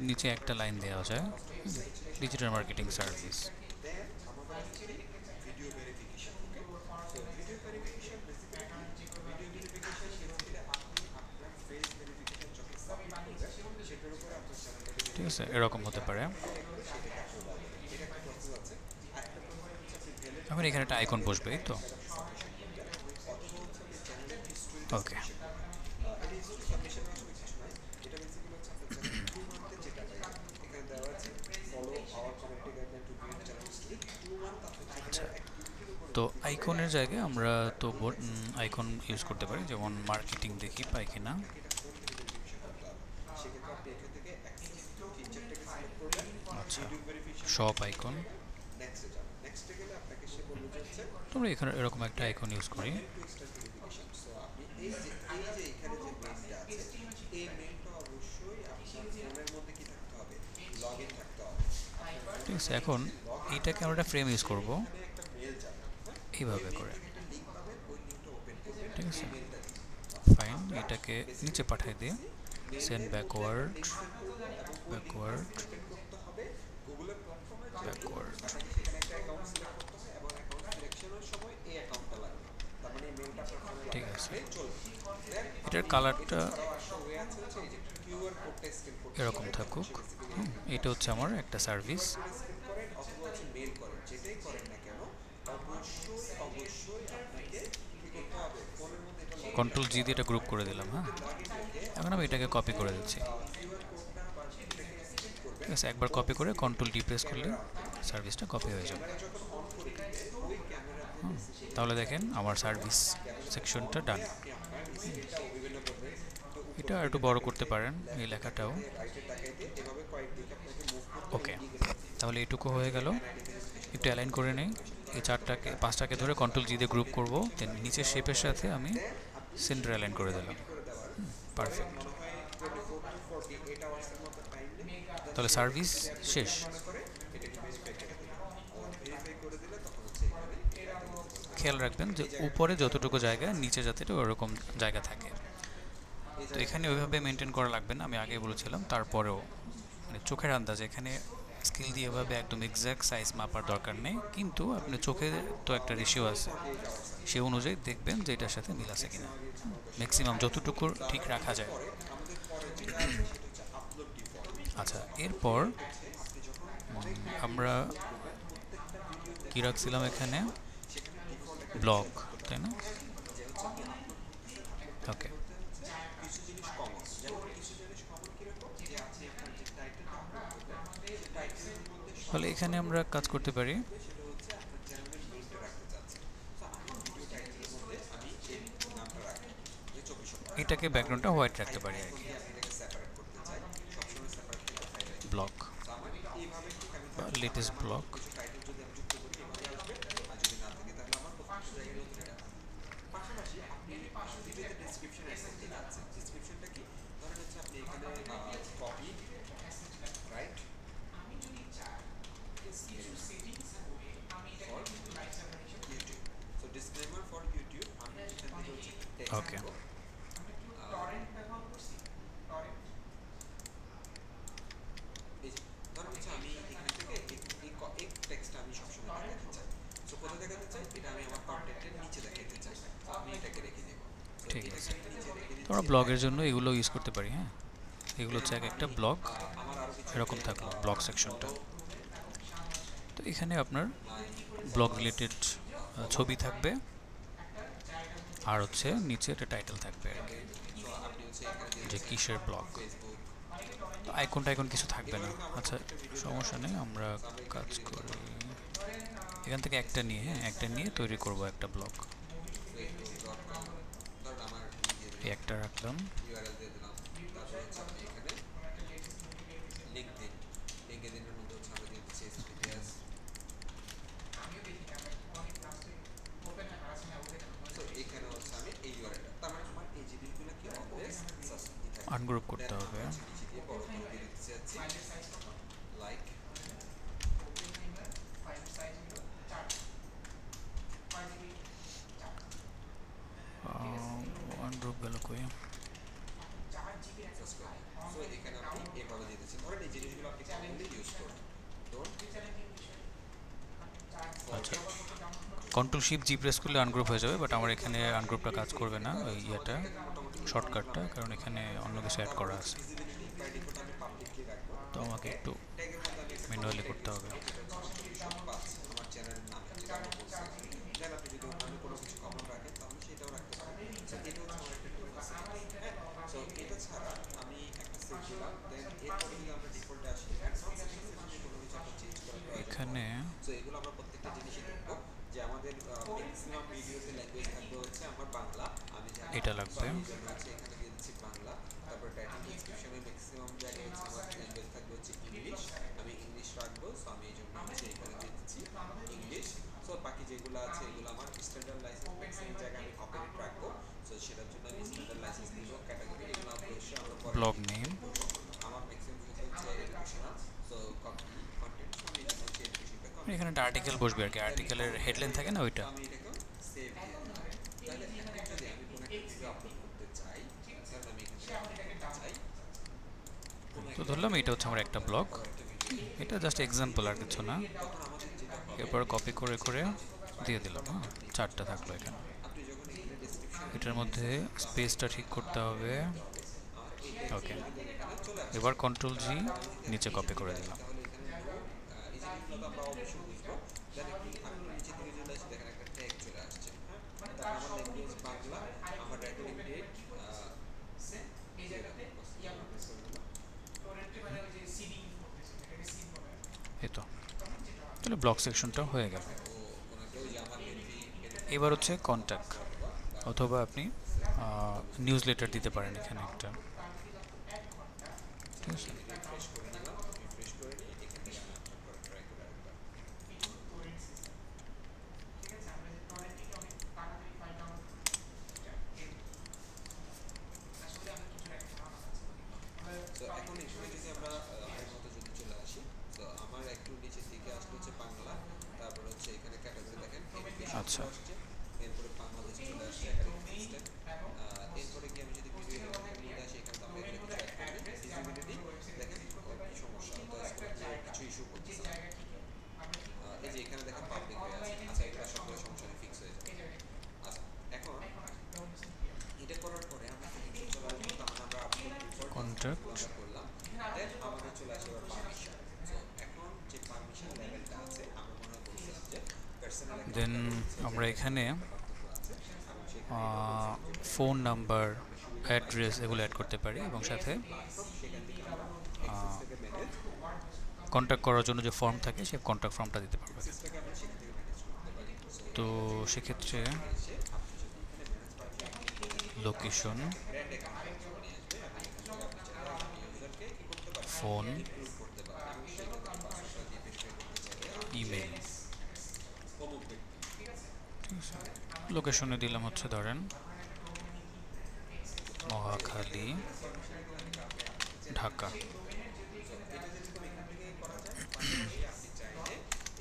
A: নিচে একটা লাইন দেওয়া যায়, ডিজিটাল মার্কেটিং সার্ভিস। ঠিক আছে, এরকম হতে পারে। এখন এখানে একটা আইকন বসবে, এই তো। ওকে, আচ্ছা, তো আইকনের জায়গায় আমরা তো আইকন ইউজ করতে পারি, যেমন মার্কেটিং দেখি পাই কিনা। শপ আইকন, তোমরা এখানে এরকম একটা আইকন ইউজ করি। ঠিক আছে, এখন এইটাকে আমরা একটা ফ্রেম ইউজ করব এইভাবে করে। ঠিক আছে, ফাইন, এটাকে নিচে পাঠিয়ে দিই, সেন্ড ব্যাকওয়ার্ড ব্যাকওয়ার্ড ব্যাকওয়ার্ড। ঠিক আছে, এটার কালারটা এরকম থাকুক। এটা হচ্ছে আমার একটা সার্ভিস। কন্ট্রোল জি দিয়ে এটা গ্রুপ করে দিলাম। হ্যাঁ, এখন আমি এটাকে কপি করে দিচ্ছি। ঠিক আছে, একবার কপি করে কন্ট্রোল ডি প্রেস করলে সার্ভিসটা কপি হয়ে যাবে। তাহলে দেখেন আমার সার্ভিস সেকশনটা ডান। এটা একটু বড় করতে পারেন এই লেখাটাও। ওকে, তাহলে এইটুকু হয়ে গেল। একটু অ্যালাইন করে নেই, এই পাঁচটাকে ধরে কন্ট্রোল জি দিয়ে গ্রুপ করব, দেন নিচের শেপের সাথে আমি সেন্টার অ্যালাইন করে দিলাম। পারফেক্ট, তাহলে সার্ভিস শেষ। খেয়াল রাখবেন যে উপরে যতটুকু জায়গা, নিচে যাতে ওরকম জায়গা থাকে। তো এখানে ওইভাবে মেনটেন করা লাগবে না, আমি আগে বলেছিলাম। তারপরেও মানে চোখের আন্দাজ, এখানে স্কেল দিয়ে এভাবে একদম এক্স্যাক্ট সাইজ মাপার দরকার নেই, কিন্তু আপনি চোখে তো একটা রেশিও আছে, সে অনুযায়ী দেখবেন যে এটার সাথে মিল আছে কিনা। ম্যাক্সিমাম যতটুকু ঠিক রাখা যায়। আচ্ছা, এরপর আমরা কি রাখছিলাম এখানে, ব্লগ, তাই না? ওকে, তাহলে এখানে আমরা কাজ করতে পারি। এটাকে ব্যাকগ্রাউন্ডটা হোয়াইট রাখতে পারি আর কি, ব্লগ বা লেটেস্ট ব্লগ। ওকে, ঠিক আছে, তোমরা ব্লগের জন্য এগুলো ইউজ করতে পারি। হ্যাঁ, এগুলো হচ্ছে একটা ব্লগ, এরকম থাকলো ব্লগ সেকশনটা। তো এখানে আপনার ব্লগ রিলেটেড ছবি থাকবে, আর হচ্ছে নিচে একটা টাইটেল থাকবে আর কি, যে কিসের ব্লগ। আইকন কিছু থাকবে না। আচ্ছা, সমস্যা নেই, আমরা কাজ করি এখান থেকে একটা নিয়ে। হ্যাঁ, একটা নিয়ে তৈরি করব একটা ব্লগ। একটা রাখলাম। আনগ্রুপ করতে হবে। আনগ্রুপ গেল কই? আচ্ছা, কন্ট্রোল শিফট জি প্রেস করলে আনগ্রুপ হয়ে যাবে, বাট আমার এখানে আনগ্রুপটা কাজ করবে না, ওই ইয়েটা শর্টকাটটা, কারণ এখানে অন্য কিছু অ্যাড করা আছে, তো আমাকে একটু ম্যানুয়ালি করতে হবে। এখানে এটা লাগবে।
B: যেগুলো আছে এগুলো আমার স্ট্যান্ডার্ড লাইসেন্স ম্যাক্সিমাম জায়গায় আমি কপিরাইট রাখবো, সো সেটার জন্য আমি স্ট্যান্ডার্ড লাইসেন্স দিব। ক্যাটাগরি এগুলো অবশ্যই আমরা পরে
A: ব্লগ নেম,
B: আমার ম্যাক্সিমাম হচ্ছে এডুকেশনাল, সো কন্টেন্ট আমি এটা হচ্ছে এডুকেশনটা
A: এখানে একটা আর্টিকেল বসবে আর কি, আর্টিকেলের হেডলাইন থাকে না ওইটা।
B: আমি এটাকে সেভ দিয়ে দিলাম। তাহলে এখন যদি আমি কোনো একটা ভিডিও আপলোড করতে চাই, তাহলে আমি এখানে চাই
A: তো ধরলাম এটা হচ্ছে আমার একটা ব্লগ, এটা জাস্ট এক্সাম্পল আর কিছু না। এরপর কপি করে করে দিয়ে দিলাম। হ্যাঁ, 4টা থাকলো এখানে। এটার মধ্যে স্পেসটা ঠিক করতে হবে। ওকে, এবার কন্ট্রোল জি, নিচে কপি করে দিলাম। এই তো, তাহলে ব্লগ সেকশনটা হয়ে গেল। এবার হচ্ছে কন্ট্যাক্ট, অথবা আপনি নিউজ লেটার দিতে পারেন এখানে একটা, ঠিক আছে।
B: তো এখন এখানে যদি আমরা আগের মতো যদি চলে আসি, তো আমার একটু নিচের দিকে আসলে হচ্ছে বাংলা, তারপর হচ্ছে এখানে ক্যাটাগরি দেখেন এডুকেশন
A: আচ্ছা,
B: আসছে, এরপরে বাংলাদেশ চলে আসছে একাডেমিক সিস্টেম, এরপরে কি আমি যদি ভিডিও এডিটিং মধ্যে আসি, এখানে তো আমরা এখানে কিছু অ্যাড করব, ভিজিবিলিটি দেখেন কি সমস্যা তো কিছু ইস্যু করতেছে না। এই যে এখানে দেখেন পাবলিক হয়ে আছে, আচ্ছা এটা সবগুলো সমস্যা ফিক্স হয়ে যাবে। আচ্ছা এখন এটা করার পরে আমরা চলে আসবো, তাহলে আমরা আপলোড রিপোর্ট
A: কন্ট্যাক্ট,
B: করলাম, দেন আমাদের চলে আসে এবার পারমিশন। সো এখন যে পারমিশন লেভেলটা আছে আমরা মনে করছিলাম যে পার্সোনাল
A: দেন আমরা এখানে ফোন নাম্বার, অ্যাড্রেস এগুলো অ্যাড করতে পারি, এবং সাথে কন্ট্যাক্ট করার জন্য যে ফর্ম থাকে সেই কন্ট্যাক্ট ফর্মটা দিতে পারবে। তো সেক্ষেত্রে লোকেশন, ফোন, ইমেল, ঠিক আছে। লোকেশনে দিলাম হচ্ছে ধরেন মহাখালী, ঢাকা।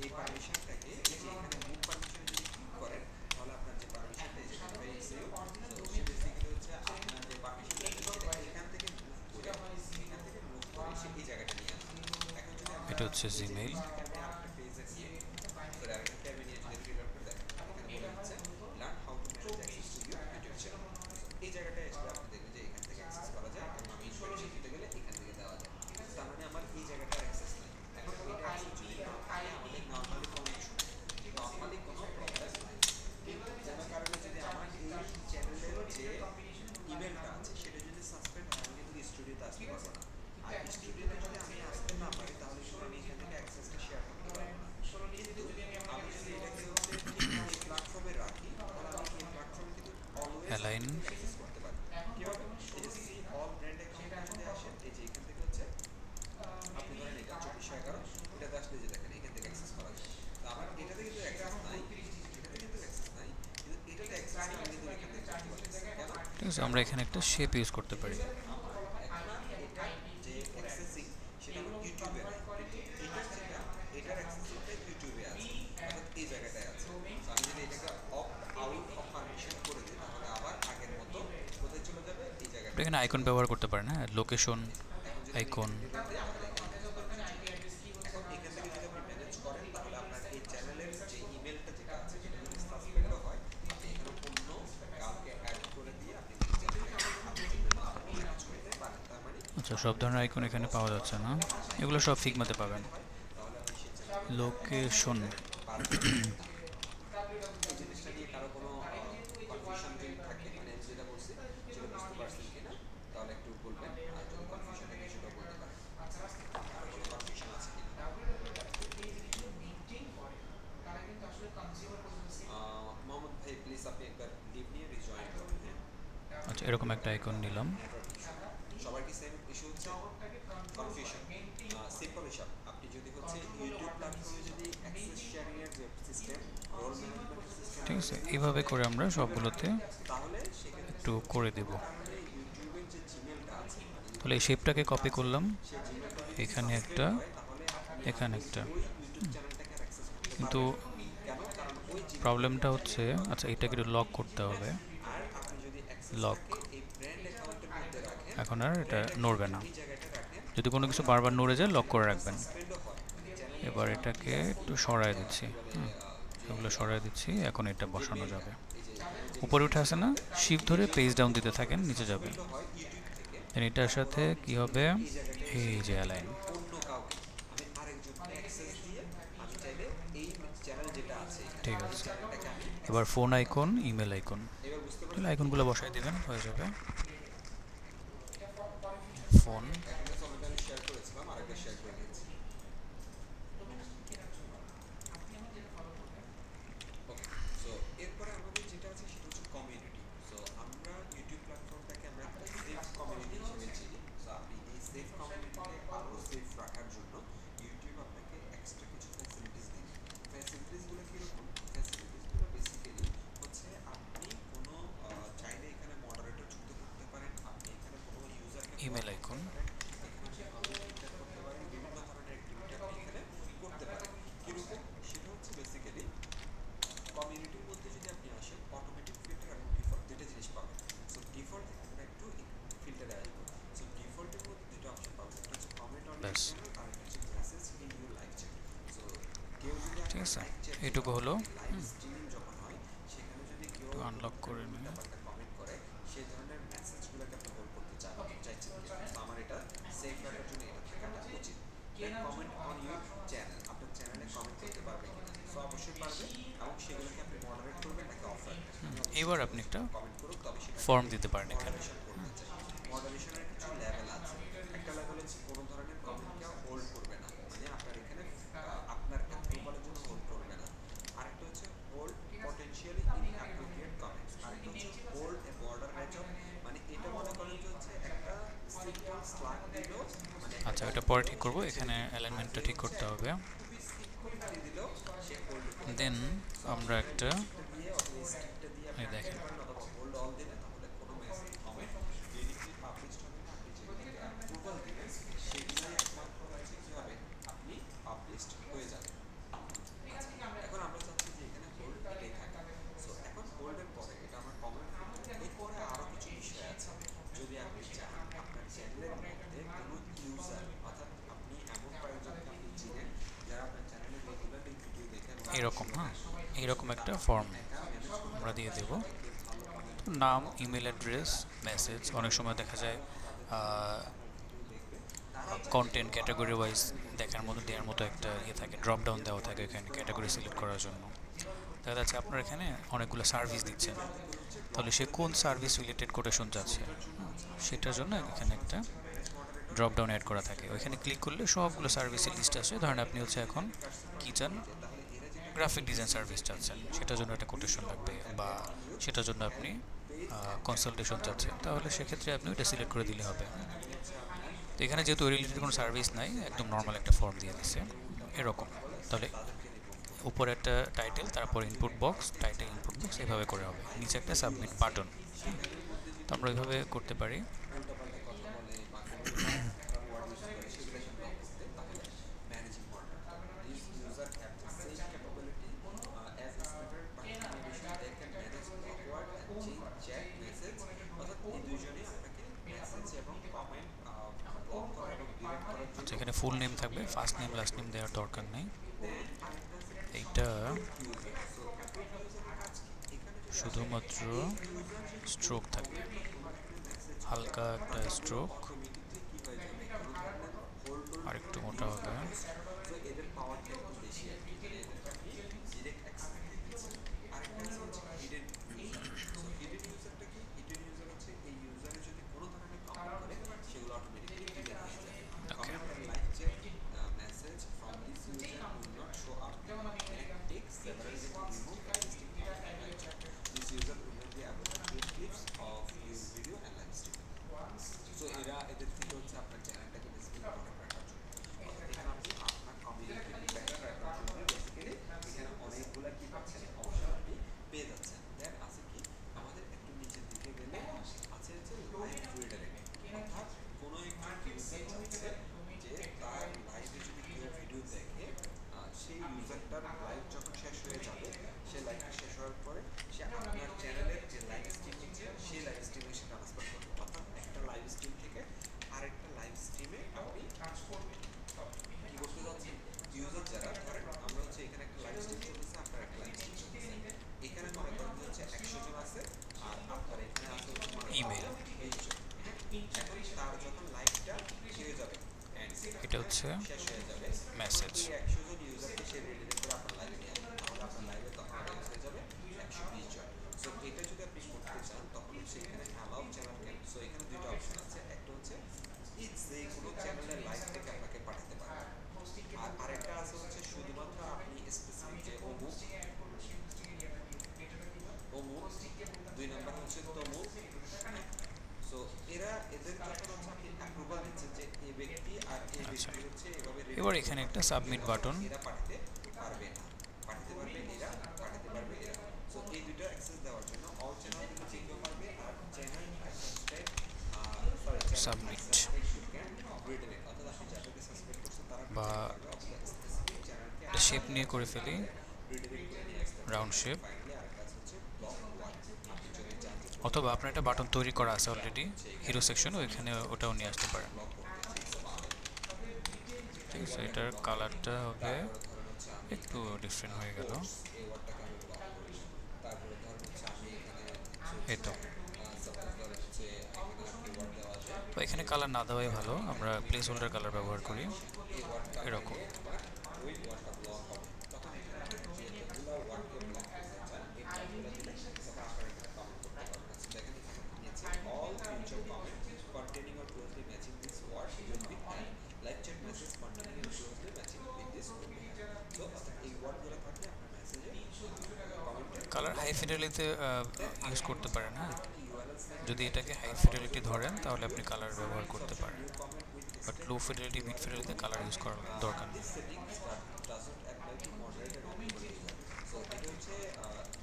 B: এই পারমিশনটাকে এই যে এখানে মুভ পারমিশন যদি ক্লিক করেন, তাহলে আপনার যে পারমিশনটা এই যে ভেরি সেভ, সো সে বেসিক্যালি হচ্ছে আপনার যে পারমিশনটা সেটা এখান থেকে মুভ করে সে এই জায়গাটা নিয়ে আসবে। এখন যদি আমরা
A: এটা হচ্ছে জিমেইল,
B: আরেকটা পেজে গিয়ে সরি আরেকটা ট্যাবে নিয়ে যদি রিলোড করে দেখেন, এখানে বলে দিচ্ছে learn how to manage access to your YouTube channel. এই জায়গাটায় আসলে আপনি দেখবেন যে এখান থেকে অ্যাক্সেস করা যায়, এবং আমি ইনফরমেশন দিতে গেলে এখান থেকে দেওয়া যায়। তার মানে আমার এই জায়গাটার অ্যাক্সেস নেই। এখন এটা অ্যাক্সেস যদি না থাকে, আমাদের নর্মালি কোনো ইস্যু নেই, নর্মালি কোনো প্রবলেম নেই। কিন্তু কোনো কারণে যদি আমার এই চ্যানেলের যে ইমেলটা আছে সেটা যদি সাসপেন্ড হয়, আমি কিন্তু স্টুডিওতে আসতে পারবো না। আর স্টুডিওতে যদি আমি আসতে না পারি, তাহলে কিন্তু আমি এখান থেকে অ্যাক্সেসটা শেয়ার করতে পারবো না। কিন্তু আমি যদি এটাকে হচ্ছে ঠিক এই প্ল্যাটফর্মে রাখি, তাহলে আমি এই প্ল্যাটফর্মে কিন্তু অলওয়েজ
A: অ্যালাইন,
B: অ্যাক্সেস করতে পারি। কিভাবে? এই যে সি অল ব্র্যান্ড অ্যাকাউন্টে যদি আসেন, এই যে এখান থেকে হচ্ছে আপনি ধরেন এটা 2411, এটাতে আসলে যে দেখেন এখান থেকে অ্যাক্সেস করা যায়। তো আমার এটাতে কিন্তু অ্যাক্সেস নাই, এটাতে কিন্তু অ্যাক্সেস নাই, কিন্তু এটাতে অ্যাক্সেস আমি কিন্তু এখান থেকে করতে পারতেছি। কেন?
A: ঠিক আছে। আমরা এখানে একটা শেপ ইউজ করতে পারি।
B: আমার এখন এটা যে অ্যাক্সেসিং সেটা আমার ইউটিউবে নাই, এটার যেটা এটার অ্যাক্সেসিংটা ইউটিউবে আছে, অর্থাৎ এই জায়গাটায় আছে। তো আমি যদি এটাকে অপ্ট আউট অফ পারমিশন করে দিই, তাহলে আবার আগের মতো কোথায় চলে যাবে, এই জায়গাটা।
A: এখানে আইকন ব্যবহার করতে পারেন, হ্যাঁ, লোকেশন
B: এখন যদি
A: আইকন।
B: এখান থেকে যদি আপনি ম্যানেজ করেন, তাহলে আপনার এই চ্যানেলের যে ইমেলটা যেটা আছে সেটা যদি সাসপেন্ডও হয়, আপনি এখানে অন্য কাউকে অ্যাড করে দিয়ে আপনি ম্যানেজ করতে পারেন। তার মানে
A: আচ্ছা, সব ধরনের আইকন এখানে পাওয়া যাচ্ছে না, এগুলো সব ফিগমাতে পাবেন। লোকেশন,
B: এই জিনিসটা নিয়ে কারো কোনো কনফিউশন যদি থাকে, মানে আমি যেটা বলছি সেটা বুঝতে পারছেন কিনা, তাহলে একটু বলবেন, আর যদি কনফিউশন থাকে সেটাও বলতে পারেন, কারো কোনো কনফিউশন আছে কিনা। মোহাম্মদ ভাই প্লিজ আপনি একবার লিভ নিয়ে রিজয়েন করুন। হ্যাঁ,
A: আচ্ছা, এরকম একটা আইকন নিলাম।
B: নেটওয়ার্ক ইস্যু সবার কি সেম ইস্যু হচ্ছে? কনফিউশন সিম্পল হিসাব, আপনি যদি হচ্ছে ইউটিউব প্ল্যাটফর্মে যদি অ্যাক্সেস শেয়ারিং এর যে সিস্টেম, রোল ম্যানেজমেন্টের সিস্টেম
A: ঠিক আছে,
B: আছে,
A: এইভাবে করে আমরা সবগুলোতে
B: তাহলে সেক্ষেত্রে
A: একটু করে দেব।
B: আমাদের ইউটিউবের যে জিমেলটা আছে,
A: তাহলে এই শেপটাকে কপি করলাম,
B: সেই জিমেলটা যদি
A: এখানে
B: সাসপেন্ড
A: একটা,
B: হয় তাহলে আপনি
A: এখানে
B: আপনার
A: একটা।
B: ওই ইউটিউব চ্যানেলটাকে আর অ্যাক্সেস করতে
A: কিন্তু
B: পারবেন না। কেন? কারণ ওই
A: প্রবলেমটা হচ্ছে, আচ্ছা এটাকে একটু লক করতে হবে,
B: আর আপনি যদি
A: লক।
B: অ্যাক্সেসটাকে এই ব্র্যান্ড অ্যাকাউন্টের মধ্যে রাখেন,
A: এখন আর এটা
B: ব্র্যান্ড
A: নড়বে
B: অ্যাকাউন্টে
A: না।
B: এই জায়গাটা রাখেন,
A: যদি কোনো কিছু বারবার নড়ে যায় লক করে রাখবেন।
B: সাসপেন্ডও হয় চ্যানেলে।
A: এবার এটাকে একটু সরায় দিচ্ছি, এগুলো সরায় দিচ্ছি, এখন এটা বসানো যাবে। উপরে উঠে আসে না, শিফট ধরে পেজ ডাউন দিতে থাকেন, নিচে যাবে।
B: হয় ইউটিউব থেকে
A: দেন এটার সাথে কি হবে, এই যে অ্যালাইন।
B: অন্য কাউকে আমি আরেকজনকে অ্যাক্সেস দিয়ে আমি চাইলে এই চ্যানেল যেটা আছে
A: ঠিক আছে,
B: চ্যানেলটাকে আমি
A: এবার ফোন আইকন, ইমেল আইকন,
B: এবার বুঝতে
A: তাহলে
B: পারছি।
A: আইকনগুলো বসাই দেবেন, হয়ে যাবে। ফোন,
B: একটা সময়টা আমি শেয়ার করেছিলাম, আরেকটা শেয়ার করে দিয়েছি। ওকে, সো এরপরে আমাদের যেটা আছে সেটা হচ্ছে কমিউনিটি। সো আমরা ইউটিউব প্ল্যাটফর্মটাকে আমরা একটা সেফ কমিউনিটি হিসেবে চিনি। সো আপনি এই সেফ কমিউনিটিকে আরও সেফ রাখার জন্য ইউটিউব আপনাকে এক্সট্রা কিছু ফ্যাসিলিটিস দিন। ফ্যাসিলিটিসগুলো কীরকম? ফ্যাসিলিটিসগুলো বেসিক্যালি হচ্ছে আপনি কোনো চাইলে এখানে মডারেটর যুক্ত করতে পারেন, আপনি এখানে কোনো ইউজারকে
A: ইমেল আইকন,
B: করতে পারেন, বিভিন্ন ধরনের অ্যাক্টিভিটি আপনি এখানে করতে পারেন। কীরকম? সেটা হচ্ছে বেসিক্যালি কমিউনিটির মধ্যে যদি আপনি আসেন, অটোমেটিক ফিল্টার এবং ডিফল্ট দুইটা জিনিস পাবেন। সো ডিফল্ট থেকে আমরা একটু ফিল্টারে আসবো। সো ডিফল্টের মধ্যে দুটো অপশন পাবেন, একটা হচ্ছে কমেন্ট অন ইউর
A: ব্যাস,
B: চ্যানেল আর একটা হচ্ছে message in your live channel. So কেউ যদি
A: ঠিক
B: আপনার
A: আছে,
B: লাইভ চ্যাট
A: এইটুকু হলো।
B: লাইভ স্ট্রিমিং যখন হয় সেখানে যদি কেউ
A: একটু আনলক করে নিই।
B: উল্টাপাল্টা কমেন্ট করে, সেই ধরনের মেসেজগুলোকে আপনি হোল্ড করতে চাইছেন কিনা। তো আমার এটা সেফ রাখার জন্য এটা থাকাটা উচিত। কমেন্ট অন ইউর চ্যানেল, আপনার চ্যানেলে কমেন্ট করতে পারবে কিনা? সো অবশ্যই পারবে, এবং সেগুলোকে আপনি মডারেট করবেন নাকি অফ রাখবেন।
A: এবার আপনি একটা
B: কমেন্ট করুক, তবে সেটা
A: ফর্ম দিতে পারেন এখানে।
B: মডারেশন করতে চাই। মডারেশনের কিছু লেভেল আছে। একটা লেভেল হচ্ছে কোনো ধরনের কমেন্টকে হোল্ড করবে না, মানে আপনার এখানে আপনার অ্যাপ্রুভালের জন্য হোল্ড করবে না। আরেকটা হচ্ছে হোল্ড পটেনশিয়ালি ইনঅ্যাপ্রোপ্রিয়েট কমেন্টস। আরেকটা হচ্ছে hold a border range of, মানে এটা মনে করেন যে হচ্ছে একটা সিম্পল স্ল্যাগ দিলো, মানে
A: আচ্ছা, এটা পরে ঠিক করব, এখানে অ্যালাইনমেন্টটা ঠিক করতে হবে।
B: খুবই সিম্পল গাড়ি দিলেও সে হোল্ড
A: দেন আমরা একটা,
B: দিয়ে অথবা স্টিকটা দিয়ে আপনি
A: এই দেখেন,
B: অথবা হোল্ড অল দিলে তাহলে কোনো মেসেজ কমেন্ট ডিরেক্টলি পাবলিশড হবে না। আপনি যেগুলোকে অ্যাপ্রুভাল দিবেন সেগুলোই একমাত্র হচ্ছে কী হবে, আপনি পাবলিশড হয়ে যাবে। এখন আমরা চাচ্ছি যে এখানে হোল্ড এটাই থাকে। সো এখন হোল্ডের পরে এটা আমার কমেন্ট ফিল্টার। এরপরে আরও কিছু বিষয় আছে। যদি আপনি চান আপনার চ্যানেলের মধ্যে কোনো ইউজার, অর্থাৎ আপনি এমন কয়েকজনকে আপনি চিনেন যারা আপনার চ্যানেলে রেগুলারলি ভিডিও দেখেন,
A: এইরকম, হ্যাঁ, এইরকম একটা ফর্ম আমরা দিয়ে দেব। নাম, ইমেল অ্যাড্রেস, মেসেজ, অনেক সময় দেখা যায় কন্টেন্ট ক্যাটাগরি ওয়াইজ দেখার মতো দেওয়ার মতো একটা ইয়ে থাকে, ড্রপ ডাউন দেওয়া থাকে এখানে ক্যাটাগরি সিলেক্ট করার জন্য। দেখা যাচ্ছে আপনার এখানে অনেকগুলো সার্ভিস দিচ্ছেন, তাহলে সে কোন সার্ভিস রিলেটেড কোটেশন যাচ্ছে সেটার জন্য এখানে একটা ড্রপ ডাউন অ্যাড করা থাকে। ওইখানে ক্লিক করলে সবগুলো সার্ভিসের লিস্ট আসে। ধরেন আপনি হচ্ছে এখন কি চান, গ্রাফিক ডিজাইন সার্ভিস চাচ্ছেন, সেটার জন্য একটা কোটেশন লাগবে, বা সেটার জন্য আপনি কনসালটেশন চাচ্ছেন, তাহলে সেক্ষেত্রে আপনি ওইটা সিলেক্ট করে দিলে হবে। তো এখানে যেহেতু ওই রিলেটেড কোনো সার্ভিস নাই, একদম নর্মাল একটা ফর্ম দিয়ে দিচ্ছে এরকম। তাহলে উপরে একটা টাইটেল, তারপর input box, title input box, এভাবে করে হবে। নিচে একটা সাবমিট বাটন, তো আমরা ওইভাবে করতে পারি।
B: উল্টাপাল্টা কথা বলে বা কোনো ওয়ার্ড ইউজ করে সেগুলো যদি না করতে, তাহলে managing moderator this user have the same capability as standard but in addition they can manage word and change chat message. অর্থাৎ এই দুইজনই আপনাকে মেসেজ এবং কমেন্ট ব্লক করা এবং ডিলিট করার জন্য।
A: আচ্ছা, এখানে ফুল নেম থাকবে, ফার্স্ট নেম লাস্ট নেম দেওয়ার দরকার নেই। এইটা শুধুমাত্র স্ট্রোক থাকবে, হালকা একটা স্ট্রোক, আর একটু মোটা হবে।
B: এদের পাওয়ারটা একটু বেশি, এদেরকে আপনি ডিরেক্ট অ্যাক্সেস দিয়ে দিচ্ছেন। আরেকটা হচ্ছে হিডেন ইউজার। সো হিডেন ইউজারটা কি? হিডেন ইউজার হচ্ছে এই ইউজারে যদি কোনো ধরনের কমেন্ট করে সেগুলো অটোমেটিক্যালি ডিলিট হয়ে যাবে। Comment and live chat message from this user will not show up and it takes several days to remove existing comment and live chat. This user will not be able to create clips of your video and live stream. So এরা এদের থেকে হচ্ছে আপনার চ্যানেলটাকে বেসিক্যালি প্রোটেক্ট রাখার জন্য। অর্থাৎ এখানে আপনি আপনার
A: হচ্ছে
B: শেষ হয়ে যাবে
A: মেসেজ।
B: এই 100 জন ইউজারকে সে রিডিরেক্ট করে আপনার লাইভে নিয়ে আসবে, তাহলে আপনার লাইভে তখন অডিয়েন্স হয়ে যাবে 120 জন। সো এটা যদি আপনি করতে চান তখন হচ্ছে এখানে অ্যালাউ চ্যানেল ক্যান। সো এখানে দুইটা অপশন আছে, একটা হচ্ছে যে কোনো চ্যানেলের লাইভ থেকে আপনাকে পাঠাতে পারবেন, আর আরেকটা আছে হচ্ছে শুধুমাত্র আপনি স্পেসিফিক যে অমুক অমুক, 2 নাম্বার হচ্ছে তমুক। সো এরা এদের যখন হচ্ছে আপনি অ্যাপ্রুভাল দিচ্ছেন যে এই ব্যক্তি আর এই
A: আচ্ছা,
B: ব্যক্তি হচ্ছে এভাবে
A: এবার এখানে একটা সাবমিট বাটন।
B: এরা পাঠাতে পারবে না, পাঠাতে পারবে এরা, পাঠাতে পারবে এরা। সো এই দুটো অ্যাক্সেস দেওয়ার জন্য অল চ্যানেলগুলো চেক পারবে, আর চ্যানেল সাবস্ক্রাইব
A: সাবমিট
B: রিডিরেক্ট, অর্থাৎ আপনি যাদেরকে সাবস্ক্রাইব করছেন তারা
A: বা
B: পারবে, অথবা স্পেসিফিক চ্যানেলকে
A: শেপ নিয়ে করে ফেলি,
B: রিডিরেক্ট করে নিয়ে আসতে পারবে।
A: Round shape.
B: ফাইনালি আরেকটা আছে হচ্ছে ব্লক ওয়ান, আপনি যদি চান যে
A: অথবা আপনার একটা বাটন তৈরি করা আছে অলরেডি হিরো সেকশন, ওইখানে ওটাও নিয়ে আসতে পারেন।
B: ব্লক করতে
A: ঠিক আছে, এটার কালারটা হবে
B: ধরেন হচ্ছে আমি
A: একটু ডিফারেন্ট হয়ে গেল।
B: এই ওয়ার্ডটাকে আমি ব্লক করি, তারপরে ধরেন হচ্ছে আমি এখানে
A: এই তো,
B: সাপোজ ধরেন হচ্ছে এখানে কিওয়ার্ড দেওয়া যায়,
A: তো এখানে কালার না দেওয়াই ভালো, আমরা প্লেস হোল্ডার কালার ব্যবহার করি
B: এই ওয়ার্ডটা
A: এরকম।
B: ওই ওয়ার্ডটা ব্লক হবে, তখন এখানে আপনি যেগুলো ওয়ার্ডকে ব্লক করতে চান এই ব্লকগুলো দিলে তখন আপনারা এখানে কমেন্ট করতে পারবেন। আচ্ছা দেখেন এখানে নিচে all future comment containing or closely matching this word will be add, live chat message containing or closely matching with this will be add. So অর্থাৎ এই ওয়ার্ডগুলো থাকলে আপনার মেসেজে কমেন্টে
A: কালার হাই ফিডেলিতে ইউজ করতে পারেন, হ্যাঁ,
B: ইউআরএল সেন্ড
A: যদি এটাকে হাই ফিডেলিটি ধরেন তাহলে আপনি কালার ব্যবহার করতে পারেন,
B: new comment with
A: but low fidelity mid ফিডেলিটিতে কালার ইউজ করার দরকার নেই।
B: this setting doesn't apply to moderator and approval user. So এটা হচ্ছে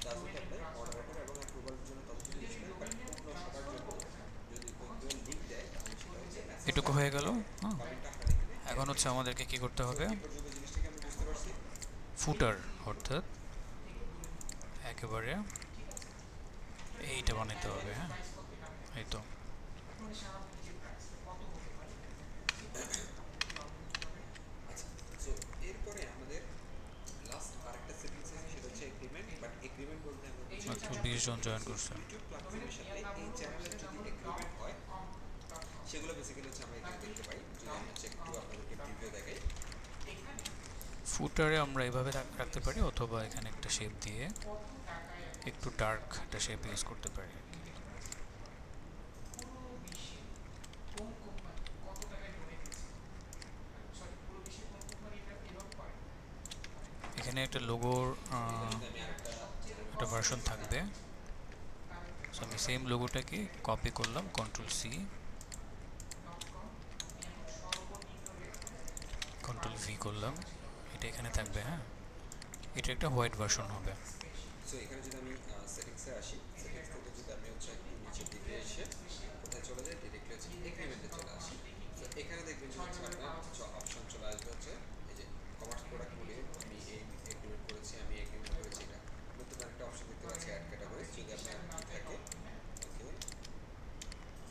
B: doesn't apply moderator এবং approval এর জন্য ততটুকু ইউজফুল, বাট অন্য সবার জন্য যদি কেউ লিংক দেয় তাহলে সেটা হচ্ছে মেসেজ
A: এটুকু হয়ে গেল। হ্যাঁ,
B: কমেন্টটা আপনার এখানে
A: এখন হচ্ছে আমাদেরকে কি করতে হবে,
B: এই পর্যন্ত জিনিসটাকে আমরা বুঝতে পারছি।
A: ফুটার অর্থাৎ একেবারে এইটা বানাইতে হবে। হ্যাঁ, এই তো,
B: আচ্ছা, সো এরপরে আমাদের লাস্ট আরেকটা সেটিংস আছে, সেটা হচ্ছে এগ্রিমেন্ট। বাট এগ্রিমেন্ট বলতে আমরা বুঝি
A: মাত্র 20 জন জয়েন করছে।
B: ইউটিউব প্ল্যাটফর্মের সাথে এই চ্যানেলের যদি এগ্রিমেন্ট হয় সেগুলো বেসিক্যালি হচ্ছে আমরা এখানে দেখতে পাই। যদি আমি হচ্ছে একটু আপনাদেরকে প্রিভিউ দেখাই,
A: ফুটারে আমরা এভাবে রাখতে পারি, অথবা এখানে একটা শেপ দিয়ে একটু ডার্ক একটা শেপ ইউজ করতে পারি। এখানে একটা লোগোর
B: যদি আমি আরেকটা
A: একটা ভার্সন থাকবে, সো আমি সেম লোগোটাকে কপি করলাম, কন্ট্রোল সি কন্ট্রোল ভি করলাম, এটা এখানে থাকবে। হ্যাঁ, এটা একটা হোয়াইট ভার্সন হবে।
B: সো এখানে যদি আমি সেটিংসে আসি, সেটিংস থেকে যদি আমি হচ্ছে একটু নিচের দিকে এসে কোথায় চলে যাই, ডিরেক্টলি হচ্ছে এগ্রিমেন্টে চলে আসি। তো এখানে দেখবেন যে হচ্ছে আপনার কিছু অপশন চলে আসবে, হচ্ছে এই যে কমার্স প্রোডাক্ট মডিউল, আমি এই এগ্রিমেন্ট করেছি, আমি এগ্রিমেন্ট করেছি। এটা নতুন আরেকটা অপশন দেখতে পাচ্ছি অ্যাড ক্যাটাগরিজ, যদি আপনার কি থাকে। ওকে,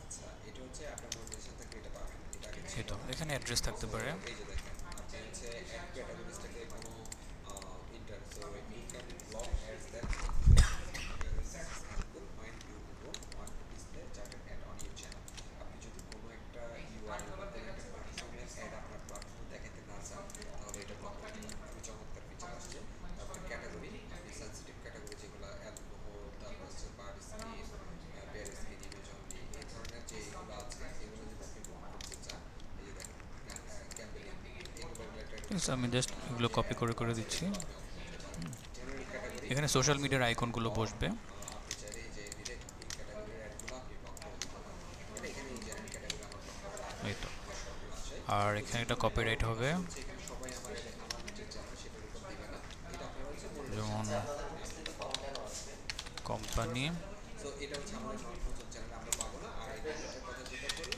B: আচ্ছা এটা হচ্ছে আপনার মোটিভেশন থেকে এটা পাবেন, এটা আগে
A: এই
B: ছিল
A: তো,
B: না।
A: এখানে অ্যাড্রেস থাকতে পারে।
B: এই যে দেখেন আপনি হচ্ছে অ্যাড ক্যাটাগরিজটাকে কোনো ইন্টার, so you can block ads that when you don't want to display certain ad on your channel. আপনি যদি কোনো একটা ইউআরএল বা কোনো একটা প্ল্যাটফর্মের অ্যাড আপনার প্ল্যাটফর্মে দেখাতে না চান তাহলে এটা ব্লক করতে পারেন। খুবই চমৎকার ফিচার আসছে। তারপরে ক্যাটাগরি, আপনি সেন্সিটিভ ক্যাটাগরি যেগুলো অ্যালকোহল, তারপর হচ্ছে bared skin, bare skin, image only, এই ধরনের যে এগুলো আছে এগুলো যদি আপনি ব্লক করতে চান, এই যে দেখেন ক্যাম্পেইন এগুলো রিলেটেড
A: ঠিক আছে, আমি জাস্ট এগুলো কপি করে করে দিচ্ছি।
B: জেনারেল ক্যাটাগরি
A: এখানে সোশ্যাল মিডিয়ার আইকনগুলো বসবে।
B: আপনি চাইলে এই যে ডিরেক্ট এই ক্যাটাগরির অ্যাডগুলো আপনি ব্লক করে দিতে পারেন। মানে এখানে এই জেনারেল ক্যাটাগরি আমার ব্লক করা আছে,
A: এই তো,
B: সবগুলো আছে।
A: আর এখানে একটা কপিরাইট হবে,
B: এখানে সবাই আমার যে চ্যানেল সেটার উপর দিবে না, এটা আপনারা হচ্ছে
A: যেমন কোম্পানি
B: সো এটা হচ্ছে আমাদের নতুন চ্যানেল আমরা পাবো না। আর এটার কথা যেটা বলি,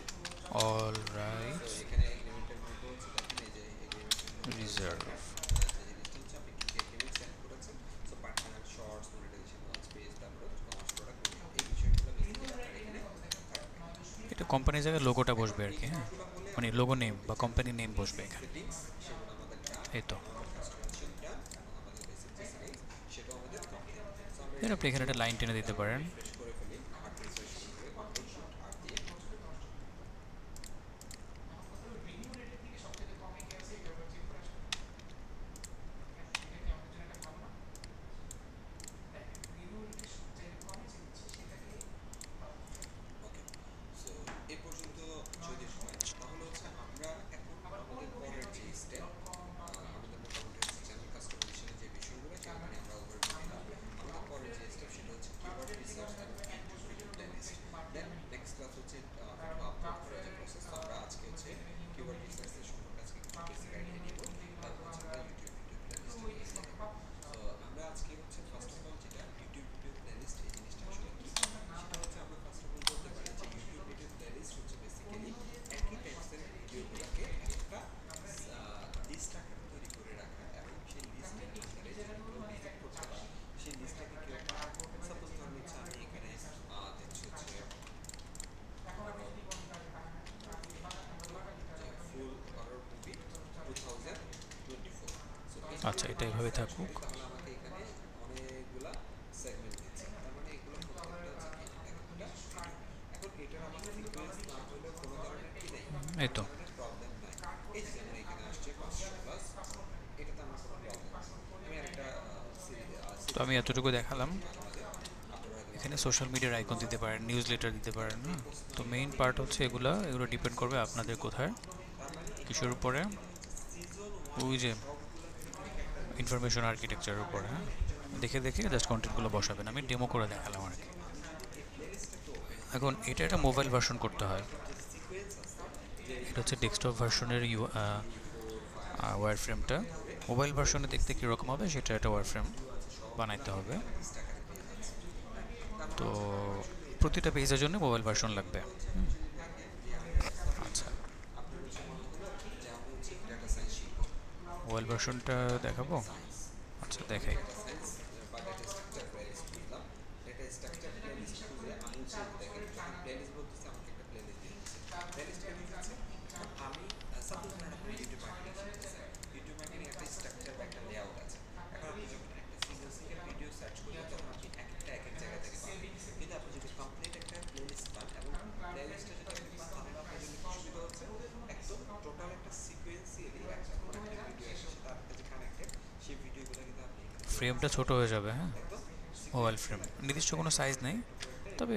A: অল রাইট
B: তো এখানে এগ্রিমেন্টের মধ্যে হচ্ছে দেখেন এই যে এগ্রিমেন্টের
A: রিজার্ভ।
B: জিনিসটা হচ্ছে আপনি কি এগ্রিমেন্ট সেন্ড করেছেন। So partner, shorts, monetization, launch page, তারপরে কমার্স প্রোডাক্ট, এই বিষয়গুলো বেসিক্যালি আপনার এখানে থাকবে।
A: এটা কোম্পানির জায়গায় লোগোটা বসবে আর কি। হ্যাঁ, মানে লোগো নেম বা কোম্পানি নেম বসবে এখানে।
B: সেটিংস সেগুলো আমাদের ডান,
A: এই তো,
B: কাস্টমাইজেশন ডান, এবং আমাদের বেসিক যে সেটিংস সেটাও আমাদের কমপ্লিট। সো আমরা
A: এর আপনি এখানে একটা লাইন টেনে দিতে পারেন।
B: রিফ্রেশ করে ফেলি, আবার রিফ্রেশ করে কন্ট্রোল শিফট আর দিয়ে
A: আচ্ছা, এটা এভাবে থাকুক।
B: তাহলে আমাকে এখানে অনেকগুলা সেগমেন্ট দিচ্ছে, তার মানে এগুলো প্রত্যেকটা হচ্ছে কি এক একটা ভিডিও। এখন এটার আমার সিকোয়েন্স না হলে কোনো ধরনের কি নেই,
A: এই
B: কোনো
A: তো।
B: ধরনের প্রবলেম নাই। এই যে যেমন এখানে আসছে 500 প্লাস, এটাতে আমার কোনো প্রবলেম নেই। আমি আরেকটা
A: তো
B: সিরিজ
A: আমি এতটুকু দেখালাম।
B: মাঝে মাঝে আপনারা হয়তো
A: এখানে সোশ্যাল মিডিয়ার আইকন দিতে পারেন, নিউজ লেটার দিতে পারেন না। তো মেইন পার্ট হচ্ছে এগুলো ডিপেন্ড করবে আপনাদের কোথায়,
B: তার মানে
A: কিসের উপরে,
B: এখানে হচ্ছে সিজন ওয়ান
A: ওই যে
B: সবগুলো ভিডিও থেকে একটা রিলস
A: ইনফরমেশন আর্কিটেকচারের উপরে। হ্যাঁ, দেখে দেখে জাস্ট কন্টেন্টগুলো বসাবেন, আমি ডেমো করে দেখালাম আর কি।
B: আমি যদি এই প্লেলিস্টটাকে ওপেন করি,
A: এখন এটা একটা মোবাইল ভার্সন করতে হয়।
B: যে সিকোয়েন্স আছে যে
A: এটা হচ্ছে ডেস্কটপ ভার্সনের
B: 3 4 5
A: ওয়্যার ফ্রেমটা।
B: করে
A: মোবাইল ভার্সনে দেখতে কীরকম হবে সেটা একটা ওয়্যার ফ্রেম
B: ভিডিও আছে সবগুলো
A: বানাইতে
B: আমি
A: হবে।
B: এখানে স্ট্যাকারে পেয়ে যাচ্ছি। তার মানে
A: তো
B: হচ্ছে আপনি যদি এটা
A: প্রতিটা পেজের জন্য মোবাইল ভার্সন লাগবে।
B: আপনি যদি দেখেন যে আমি সাপোজ
A: আচ্ছা,
B: আপনার হচ্ছে মনে হলো যে আমি হচ্ছে ডাটা সায়েন্স শিখবো,
A: মোবাইল ভার্সনটা দেখাবো।
B: সায়েন্স,
A: আচ্ছা,
B: আমি
A: দেখাই।
B: ডাটা সায়েন্স বা ডাটা স্ট্রাকচার প্লেলিস্ট খুঁজলাম। ডাটা স্ট্রাকচার প্লেলিস্ট খুঁজে আমি হচ্ছে দেখেন যখন প্লেলিস্ট বলতেছে আমাকে একটা প্লেলিস্ট দিয়ে দিচ্ছে। প্লেলিস্ট কেন দিচ্ছে? এখন আমি সাপোজ ধরেন আপনি ইউটিউব মার্কেটিং শিখতেছেন, ইউটিউব মার্কেটিং একটা স্ট্রাকচার বা একটা লেআউট আছে। এখন আপনি যখন একটা সিঙ্গেল সিঙ্গেল ভিডিও সার্চ করবেন তখন আপনি এক একটা এক এক জায়গা থেকে পাবেন, কিন্তু আপনি যদি কমপ্লিট একটা প্লেলিস্ট পান এবং প্লেলিস্টটা যদি আপনি পান তাহলে আপনার জন্য কি সুবিধা হচ্ছে, একদম টোটাল একটা সিকোয়েন্সিয়ালি একটা কোনো একটা ভিডিও এসেছে তার সাথে যে কানেক্টেড সেই ভিডিওগুলো কিন্তু আপনি এখানে পেয়ে
A: ফ্রেমটা
B: যাচ্ছেন
A: ছোট হয়ে যাবে। হ্যাঁ,
B: একদম
A: মোবাইল ফ্রেম নির্দিষ্ট কোনো সাইজ নেই, তবে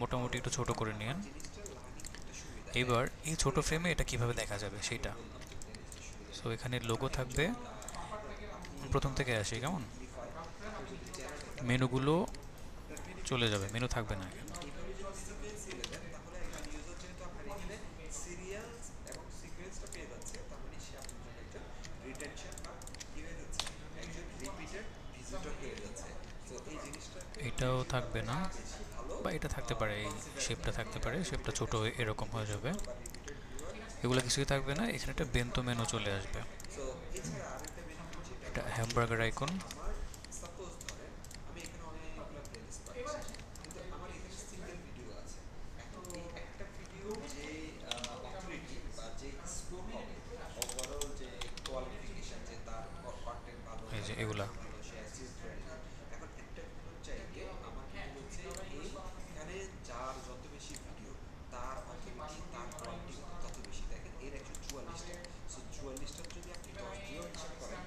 A: মোটামুটি একটু ছোট করে নিন।
B: জিনিসটা লার্নিং করতে সুবিধা।
A: এবার এই ছোট ফ্রেমে এটা কিভাবে দেখা যাবে সেটা।
B: বললাম যে প্লেলিস্টের সুবিধা
A: সো
B: কি,
A: এখানে লোগো থাকবে।
B: আপনি
A: প্রথম থেকে আসি কেমন,
B: সিম্পলিফাই আপনি যদি জেনারেটর
A: মেনুগুলো চলে যাবে, মেনু থাকবে না এখানে।
B: এইভাবে যদি সিকোয়েন্সিয়ালি দেন তাহলে একজন ইউজার যেহেতু আপনার এখানে সিরিয়ালস এবং সিকোয়েন্সটা পেয়ে যাচ্ছে, তার মানে সে আপনার জন্য একজন রিটেনশন বা কি হয়ে যাচ্ছে, একজন রিপিটেড ভিজিটর হয়ে যাচ্ছে। তো এই জিনিসটা
A: এটাও থাকবে না,
B: বেশি ভালো
A: বা এটা থাকতে পারে, এই শেপটা থাকতে পারে, শেপটা ছোট হয়ে এরকম হয়ে যাবে।
B: বা রিপিটেড ভিউয়ার।
A: এগুলো কিছুই থাকবে না, এখানে একটা বেন্তো মেনু চলে আসবে।
B: সো এছাড়া আরেকটা বেনিফিট যেটা
A: এটা
B: হয়
A: হ্যামবার্গার আইকন।
B: আমার সাপোজ ধরেন আমি এখানে অনেকগুলো প্লেলিস্ট পাচ্ছি, কিন্তু আমার এখানে সিঙ্গেল ভিডিও আছে। এখন এই একটা ভিডিও যে অথরিটি বা যে স্কোর হবে ওভারঅল যে কোয়ালিফিকেশন যে তার কন্টেন্ট ভালো,
A: এই যে
B: তার
A: এগুলা,
B: content ভালো, সে অ্যাচিভ করে না। এখন একটা ভিডিও চাইতে আমার কিন্তু হচ্ছে এইখানে যার যত বেশি ভিডিও তার অথরিটি তার কোয়ালিটি তত বেশি। দেখেন এর 144টা, সো 44টার যদি আপনি 10 দিয়েও হিসাব করেন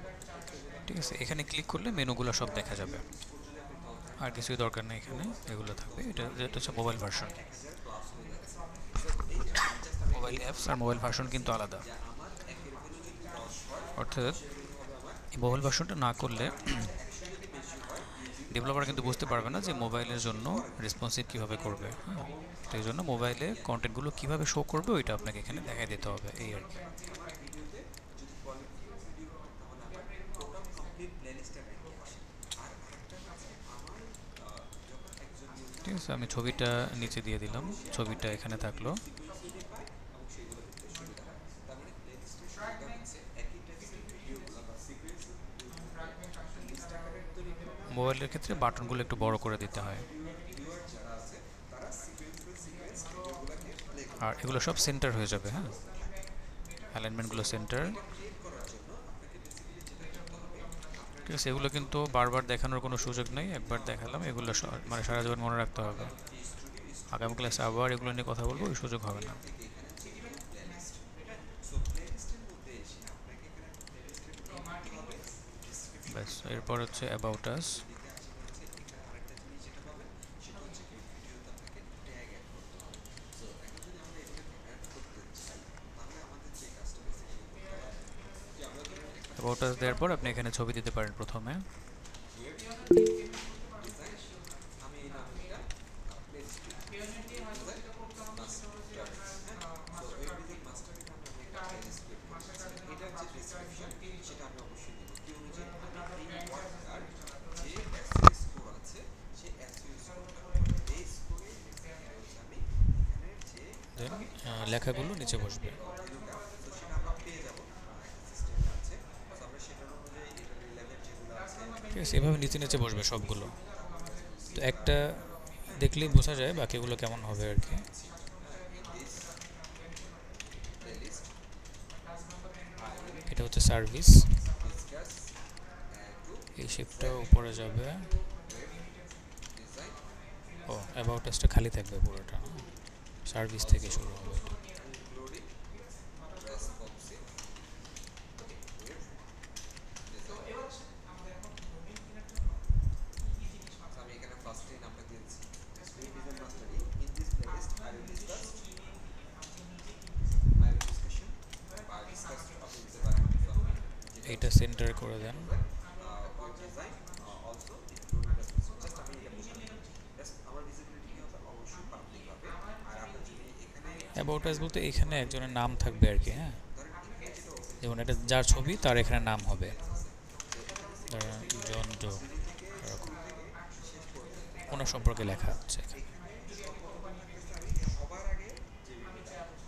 A: ঠিক আছে। এখানে ক্লিক করলে মেনুগুলো সব দেখা যাবে,
B: স্কোর যদি আপনি 10 দেন
A: আর কিছুই দরকার নেই। এখানে এগুলো থাকবে। এটা হচ্ছে মোবাইল ভার্সন।
B: 1000 প্লাস হয়ে যাচ্ছে। সো এই যে জাস্ট আমি
A: মোবাইল অ্যাপস আর মোবাইল ভার্সন কিন্তু আলাদা।
B: যে আমার একের ভ্যালু যদি 10 হয়
A: অর্থাৎ
B: সেগুলো হবে আমার
A: এই মোবাইল ভার্সনটা না করলে
B: 100 যদি বেশি হয় ইউজিং
A: ডেভেলপার কিন্তু বুঝতে পারবে না যে মোবাইলের জন্য রেসপন্সিভ কীভাবে করবে। হ্যাঁ, তো এই জন্য মোবাইলে কন্টেন্টগুলো কীভাবে শো করবে ওইটা আপনাকে এখানে দেখাই দিতে হবে, এই আর কি।
B: আমার ভিডিওতে যদি কোয়ালিটি ভিডিও হয় তাহলে আমার টোটাল কমপ্লিট প্লেলিস্টটা রেখে আসে। আর আরেকটা হচ্ছে আমার যখন একজন
A: ঠিক
B: ইউজার
A: আছে, আমি ছবিটা নিচে দিয়ে দিলাম, ছবিটা এখানে থাকলো।
B: সিকোয়েন্সিয়ালি পায় এবং সেগুলো দেখতে সুবিধা হয়। তার মানে প্লেলিস্টের সুবিধা হচ্ছে একই টেক্সটের ভিডিওগুলো বা সিকোয়েন্সিয়াল ভিডিওগুলোকে লিস্ট আকারে তৈরি করে
A: মোবাইলের ক্ষেত্রে বাটনগুলো একটু বড় করে দিতে হয়।
B: ভিউয়ার যারা আছে তারা সিকোয়েন্স ভিডিওগুলোকে প্লে
A: আর
B: করতে
A: এগুলো সব সেন্টার হয়ে যাবে। হ্যাঁ, অ্যালাইনমেন্টগুলো সেন্টার।
B: এটা ক্রিয়েট করার জন্য আপনাকে বেসিক্যালি যেটা করতে হবে আপনার
A: ঠিক আছে, এগুলো কিন্তু বারবার দেখানোর কোনো সুযোগ নেই, একবার দেখালাম, এগুলো মানে সারা জীবন মনে রাখতে হবে।
B: যে স্টুডিও
A: আগামী ক্লাসে আবার এগুলো নিয়ে কথা বলবো, ওই সুযোগ হবে না।
B: থেকে এখানে যেগুলো প্লেলিস্ট, সো প্লেলিস্টের মধ্যে এসে আপনাকে এখানে একটা প্লেলিস্টের নেম দিতে হবে, ডেসক্রিপশন
A: ব্যাস,
B: দিতে হবে।
A: এরপর হচ্ছে অ্যাবাউট আস।
B: এদিকে আসলে হচ্ছে এখানে আরেকটা জিনিস যেটা পাবেন সেটা হচ্ছে কি ভিডিওতে আপনাকে ট্যাগ অ্যাড করতে হবে। সো এখন যদি আমরা এখানে অ্যাড করতে চাই তাহলে আমাদের যে কাজটা বেসিক্যালি করতে হবে যে আমরা ধরুন একটা
A: অ্যাবাউট আস দেওয়ার পর আপনি এখানে ছবি দিতে পারেন প্রথমে।
B: ওয়েব ডিজাইন, আমি এই নামটা প্লেলিস্ট ডিজাইন মাস্টার, হ্যাঁ। সো ওয়েব ডিজাইন মাস্টার এখানে আমি একটা প্লেলিস্ট ক্রিয়েট করেছি। এটার যে ডেসক্রিপশন সেটা আমি অবশ্যই দেবো কি অনুযায়ী আমি এই ওয়ার্ডটার যে এসইও স্কোর আছে সেই এসইও স্কোরটা এই স্কোরে হচ্ছে আমি এখানে যে
A: দেন লেখাগুলো নিচে বসবে।
B: ভ্যালুটা তো সেটা আমরা পেয়ে যাবো একটা সিস্টেমে আছে। তো আমরা সেটার অনুযায়ী এটা রিলেভেন্ট যেগুলো আছে
A: ঠিক আছে, এভাবে নিচে নিচে বসবে সবগুলো। তো একটা দেখলেই বোঝা যায় বাকিগুলো কেমন হবে আর কি।
B: দিস প্লেলিস্ট
A: এটা হচ্ছে সার্ভিস।
B: ডিসকাস
A: এই শেপটা উপরে যাবে।
B: ডিজাইন
A: ও অ্যাবাউট আসটা খালি থাকবে পুরোটা, সার্ভিস থেকে শুরু হবে এটা।
B: Including responsive web design. আমি এখানে ফার্স্টে নামটা দিয়েছি web design mastery. In this playlist I will discuss discussion বা ডিসকাস আপনি দিতে পারেন
A: এইটা সেন্টার করে দেন।
B: Web design also including responsive. Just আমি এটা বোঝানো আমার ভিজিবিলিটি কি হবে অবশ্যই পাবলিক হবে। আর আপনার যদি এখানে
A: অ্যাবাউট আস বলতে এখানে একজনের নাম থাকবে আর কি, হ্যাঁ,
B: ধরেন এখানে যেটা ওপেন
A: যেমন এটা যার ছবি তার এখানে নাম হবে, ধরেন জন ডো এরকম ওনার সম্পর্কে লেখা হচ্ছে এখানে।
B: সবার আগে যে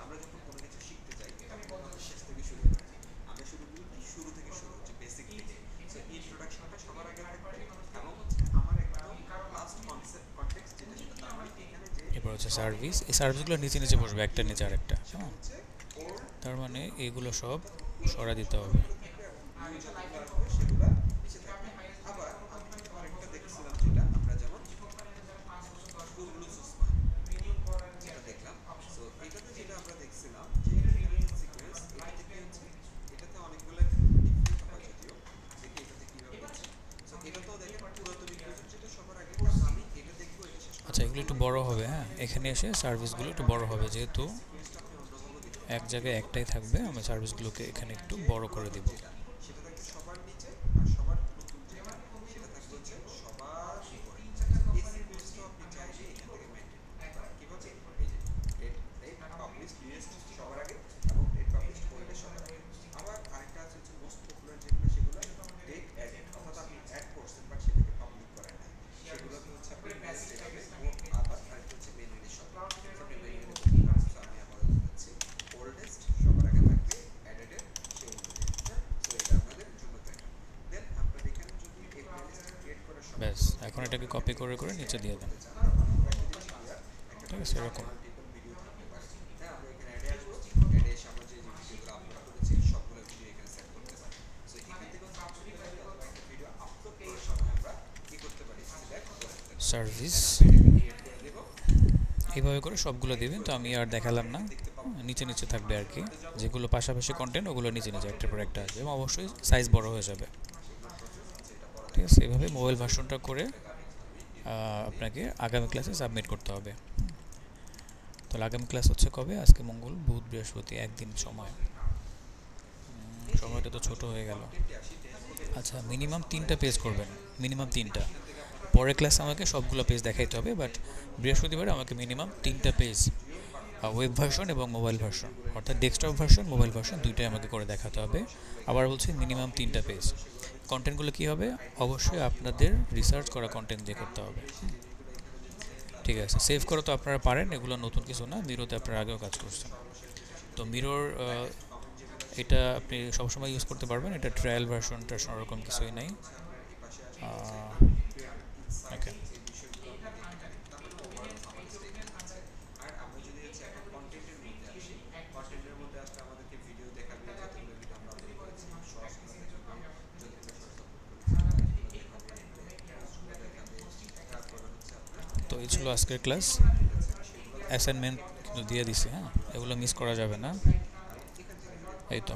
B: আমরা যখন কোনো কিছু শিখতে যাই তখন আমাদের শেষ থেকে শুরু করি। আমরা শুরু করি শুরু থেকে শুরু হচ্ছে বেসিক থেকে। সো ইন্ট্রোডাকশনটা সবার আগে থাকবে এবং আমার একদম লাস্ট কনসেপ্ট কনটেক্সট যেটা সেটা তার মানে এখানে যে
A: এরপর হচ্ছে সার্ভিস, এই সার্ভিসগুলো নিচে নিচে বসবে একটা নিচে আরেকটা, হ্যাঁ,
B: হচ্ছে ওর
A: তার মানে এগুলো সব সরা দিতে হবে।
B: নিউ যতগুলো আসবে সেগুলো নিচে থাকবে। আবার আমি আরেকটা দেখছিলাম যেটা আমরা যেমন গুগল সুসমা যেটা দেখলাম। সো এটাতে যেটা আমরা দেখছিলাম যে সিকোয়েন্স এটাতে কি হচ্ছে এটাতে অনেকগুলো ডিফারেন্ট হয় যদিও দেখি এটাতে কিভাবে হচ্ছে। সো এটাতেও দেখেন পুরাতন ইকুয়েশন যেটা সবার আগে আমি এটা দেখবো এটা শেষ
A: আচ্ছা এগুলো একটু বড় হবে, হ্যাঁ, এখানে এসে সার্ভিসগুলো একটু বড় হবে, যেহেতু
B: সিকোয়েন্সটা আপনি অন্যভাবে দিতে
A: এক জায়গায় একটাই থাকবে, আমি সার্ভিসগুলোকে এখানে একটু বড় করে দিব।
B: সেটা থাকবে সবার নিচে আর সবার নতুন যেটা সেটা থাকবে হচ্ছে সবার উপরে। এই সিকোয়েন্সটা আপনি চাইলে এখান থেকে মেইনটেইন করতে কিভাবে এই যে রেড পাবলিশ নিউয়েস্ট সবার আগে এবং রেড পাবলিশ ওল্ডের সবার আগে। আবার আরেকটা আছে হচ্ছে মোস্ট পপুলার যেগুলো সেগুলো ডেট অ্যাড অর্থাৎ আপনি অ্যাড করছেন বাট সেটাকে পাবলিক করেন নাই সেগুলোকে হচ্ছে আপনি নেক্সট এভাবে আবার আরেকটা হচ্ছে মেনুয়ালি সব আপনি মেনুয়ালি করতে পারেন। সো আমি আবার দেখাচ্ছি ওল্ডেস্ট সবার আগে থাকবে অ্যাডেড সে অনুযায়ী। সো এটা আপনাদের জন্য থাকে। দেন আপনার এখানে যদি এই প্লেলিস্ট ক্রিয়েট করার সময়
A: ব্যাস এখন এটাকে কপি করে করে নিচে দিয়ে দেন, ঠিক আছে, এরকম।
B: মাল্টিপল ভিডিও থাকতে পারে। হ্যাঁ আমরা এখানে অ্যাডে আসবো, অ্যাডে এসে আমরা যে ভিডিওগুলো আপলোড করেছি সবগুলো ভিডিও এখানে সেট করতে পারি। সো এখান থেকে একটা ভিডিও আপলোড করার সময় আমরা কি করতে পারি সিলেক্ট করতে পারি
A: সার্ভিস
B: ক্রিয়েট করে দেব।
A: এইভাবে করে সবগুলো দিবেন, তো আমি আর দেখালাম না, নিচে নিচে থাকবে আর কি, যেগুলো পাশাপাশি কন্টেন্ট ওগুলো নিচে নিচে একটার পর একটা আসবে এবং অবশ্যই সাইজ বড় হয়ে যাবে, ঠিক আছে। এইভাবে মোবাইল ভার্সনটা করে আপনাকে আগামী ক্লাসে সাবমিট করতে হবে। তাহলে আগামী ক্লাস হচ্ছে কবে? আজকে মঙ্গল, বুধ, বৃহস্পতি, একদিন সময়। সময়টা তো ছোট হয়ে গেল। আচ্ছা মিনিমাম 3টা পেজ করবেন, মিনিমাম 3টা। পরের ক্লাসে আমাকে সবগুলো পেজ দেখাইতে হবে, বাট বৃহস্পতিবারে আমাকে মিনিমাম 3টা পেজ ওয়েব ভার্সন এবং মোবাইল ভার্সন, অর্থাৎ ডেস্কটপ ভার্সন মোবাইল ভার্সন দুইটাই আমাকে করে দেখাতে হবে। আবার বলছি মিনিমাম 3টা পেজ। কন্টেন্টগুলো কী হবে? অবশ্যই আপনাদের রিসার্চ করা কন্টেন্ট দিয়ে করতে হবে, ঠিক আছে। সেভ করা তো আপনারা পারেন, এগুলো নতুন কিছু না, মিরোতে আপনারা আগেও কাজ করছেন। তো মিরর এটা আপনি সবসময় ইউজ করতে পারবেন, এটা ট্রায়াল ভার্সনটা সেরকম কিছুই নাই। ওকে
B: আর আমরা যদি হচ্ছে এখন কন্টেন্টের মধ্যে আসি, কন্টেন্টের মধ্যে আসলে আমাদেরকে ভিডিও দেখাবে যতগুলো ভিডিও আমরা আপলোড করেছি, শর্টসগুলো দেখাবে যতগুলো শর্টস আপলোড করেছি দেখাবে, তারপরে হচ্ছে আপনার
A: তো এই ছিল আজকের ক্লাস। অ্যাসাইনমেন্ট কিন্তু দিয়ে দিছি, হ্যাঁ, এগুলো মিস করা যাবে না। এই তো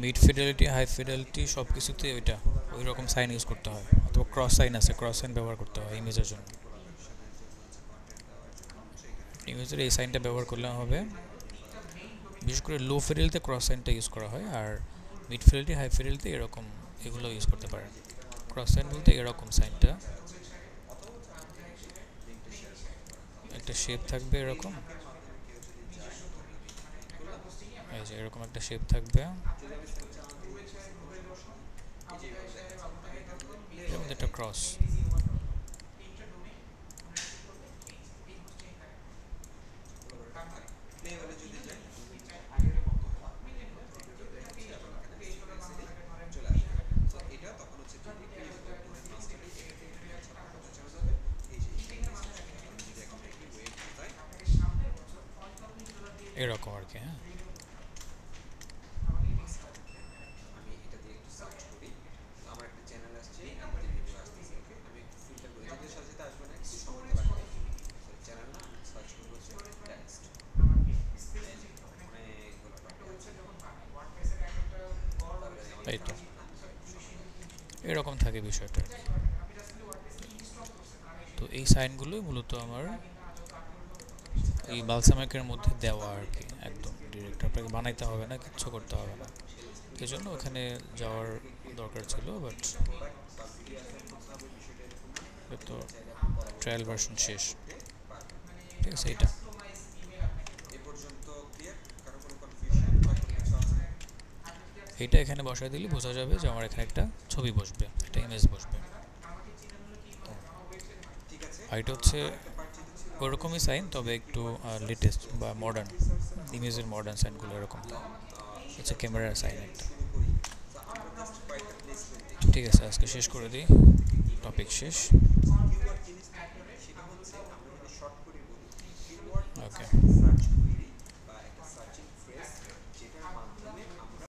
A: মিড ফিডেলিটি, হাই ফিডেলিটি সব কিছুতে ওইটা ওই রকম সাইন ইউজ করতে হয়, অথবা ক্রস সাইন আছে, ক্রস সাইন ব্যবহার করতে হয় ইমেজের জন্য। ইমেজের এই সাইনটা ব্যবহার করলে হবে। বিশেষ করে লো ফিডেলিটিতে ক্রস সাইনটা ইউজ করা হয়, আর মিড ফিডেলিটি, হাই ফিডেলিটিতে এরকম এগুলো ইউজ করতে পারেন। ক্রস সাইন বলতে এরকম সাইনটা, একটা শেপ থাকবে এরকম, এই যে এরকম একটা শেপ থাকবে, এর মধ্যে একটা ক্রস।
B: এটা তখন হচ্ছে
A: এরকম আর কি। হ্যাঁ,
B: আমি এটা দিয়ে একটু সার্চ করি, আমার একটা চ্যানেল আসছে, আমাদের ভিডিও আসতেছে, ওকে আমি একটু ফিল্টার করি, যদিও সাথে সাথে আসবে না, কিছু সময় তো লাগবে। চ্যানেল না, আমি সার্চ করবো হচ্ছে টেক্সট, অনেকগুলো টপিক আছে, তারপরে
A: এই
B: আমাদের
A: তো
B: আসবে না,
A: এরকম থাকে বিষয়টা। তো এই সাইনগুলোই মূলত আমার এই বালসামিকের মধ্যে দেওয়া আর কি, একদম ডিরেক্ট, আপনাকে বানাইতে হবে না, কিচ্ছু করতে হবে না। এই জন্য ওখানে যাওয়ার দরকার ছিল, বাট
B: বাট সাবসিডি আসলে করতে হবে, বিষয়টা এরকম না,
A: তো
B: এটা চাইলে আপনি
A: ট্রায়াল
B: পরবর্তীতে
A: ভার্সন
B: অ্যাড
A: শেষ।
B: করতে পারবেন।
A: ঠিক আছে, এটা
B: এ পর্যন্ত ক্লিয়ার? কারো কোনো কনফিউশন বা কোনো কিছু আছে?
A: এইটা এখানে বসায় দিলে বোঝা যাবে যে আমার এখানে একটা ছবি বসবে, একটা ইমেজ বসবে।
B: ঠিক আছে।
A: আর এটা হচ্ছে
B: আরেকটা পার্ট যেটা ছিল আমাদের
A: ওরকমই
B: সেটা
A: সাইন,
B: হচ্ছে
A: তবে
B: যে
A: একটু
B: কিওয়ার্ড রিসার্চ।
A: লেটেস্ট
B: সো
A: বা মডার্ন,
B: কিওয়ার্ড রিসার্চ
A: ইমেজের মডার্ন সাইনগুলো এরকম।
B: সেটা
A: হচ্ছে
B: হচ্ছে আমরা
A: ক্যামেরার সাইন
B: যেখানে
A: একটা।
B: শুরু করি, তো আমরা জাস্ট কয়েকটা প্লেসমেন্ট দেখি,
A: ঠিক
B: যে
A: আছে,
B: আমরা
A: আজকে শেষ
B: কিভাবে
A: করে
B: সেট
A: দিই,
B: করব, কোথা থেকে কিভাবে
A: টপিক
B: করতে
A: শেষ।
B: পারি। কিওয়ার্ড জিনিসটা কি? সেটা হচ্ছে আমরা যদি শর্ট করে বলি, কিওয়ার্ড হচ্ছে
A: ওকে,
B: সার্চ করি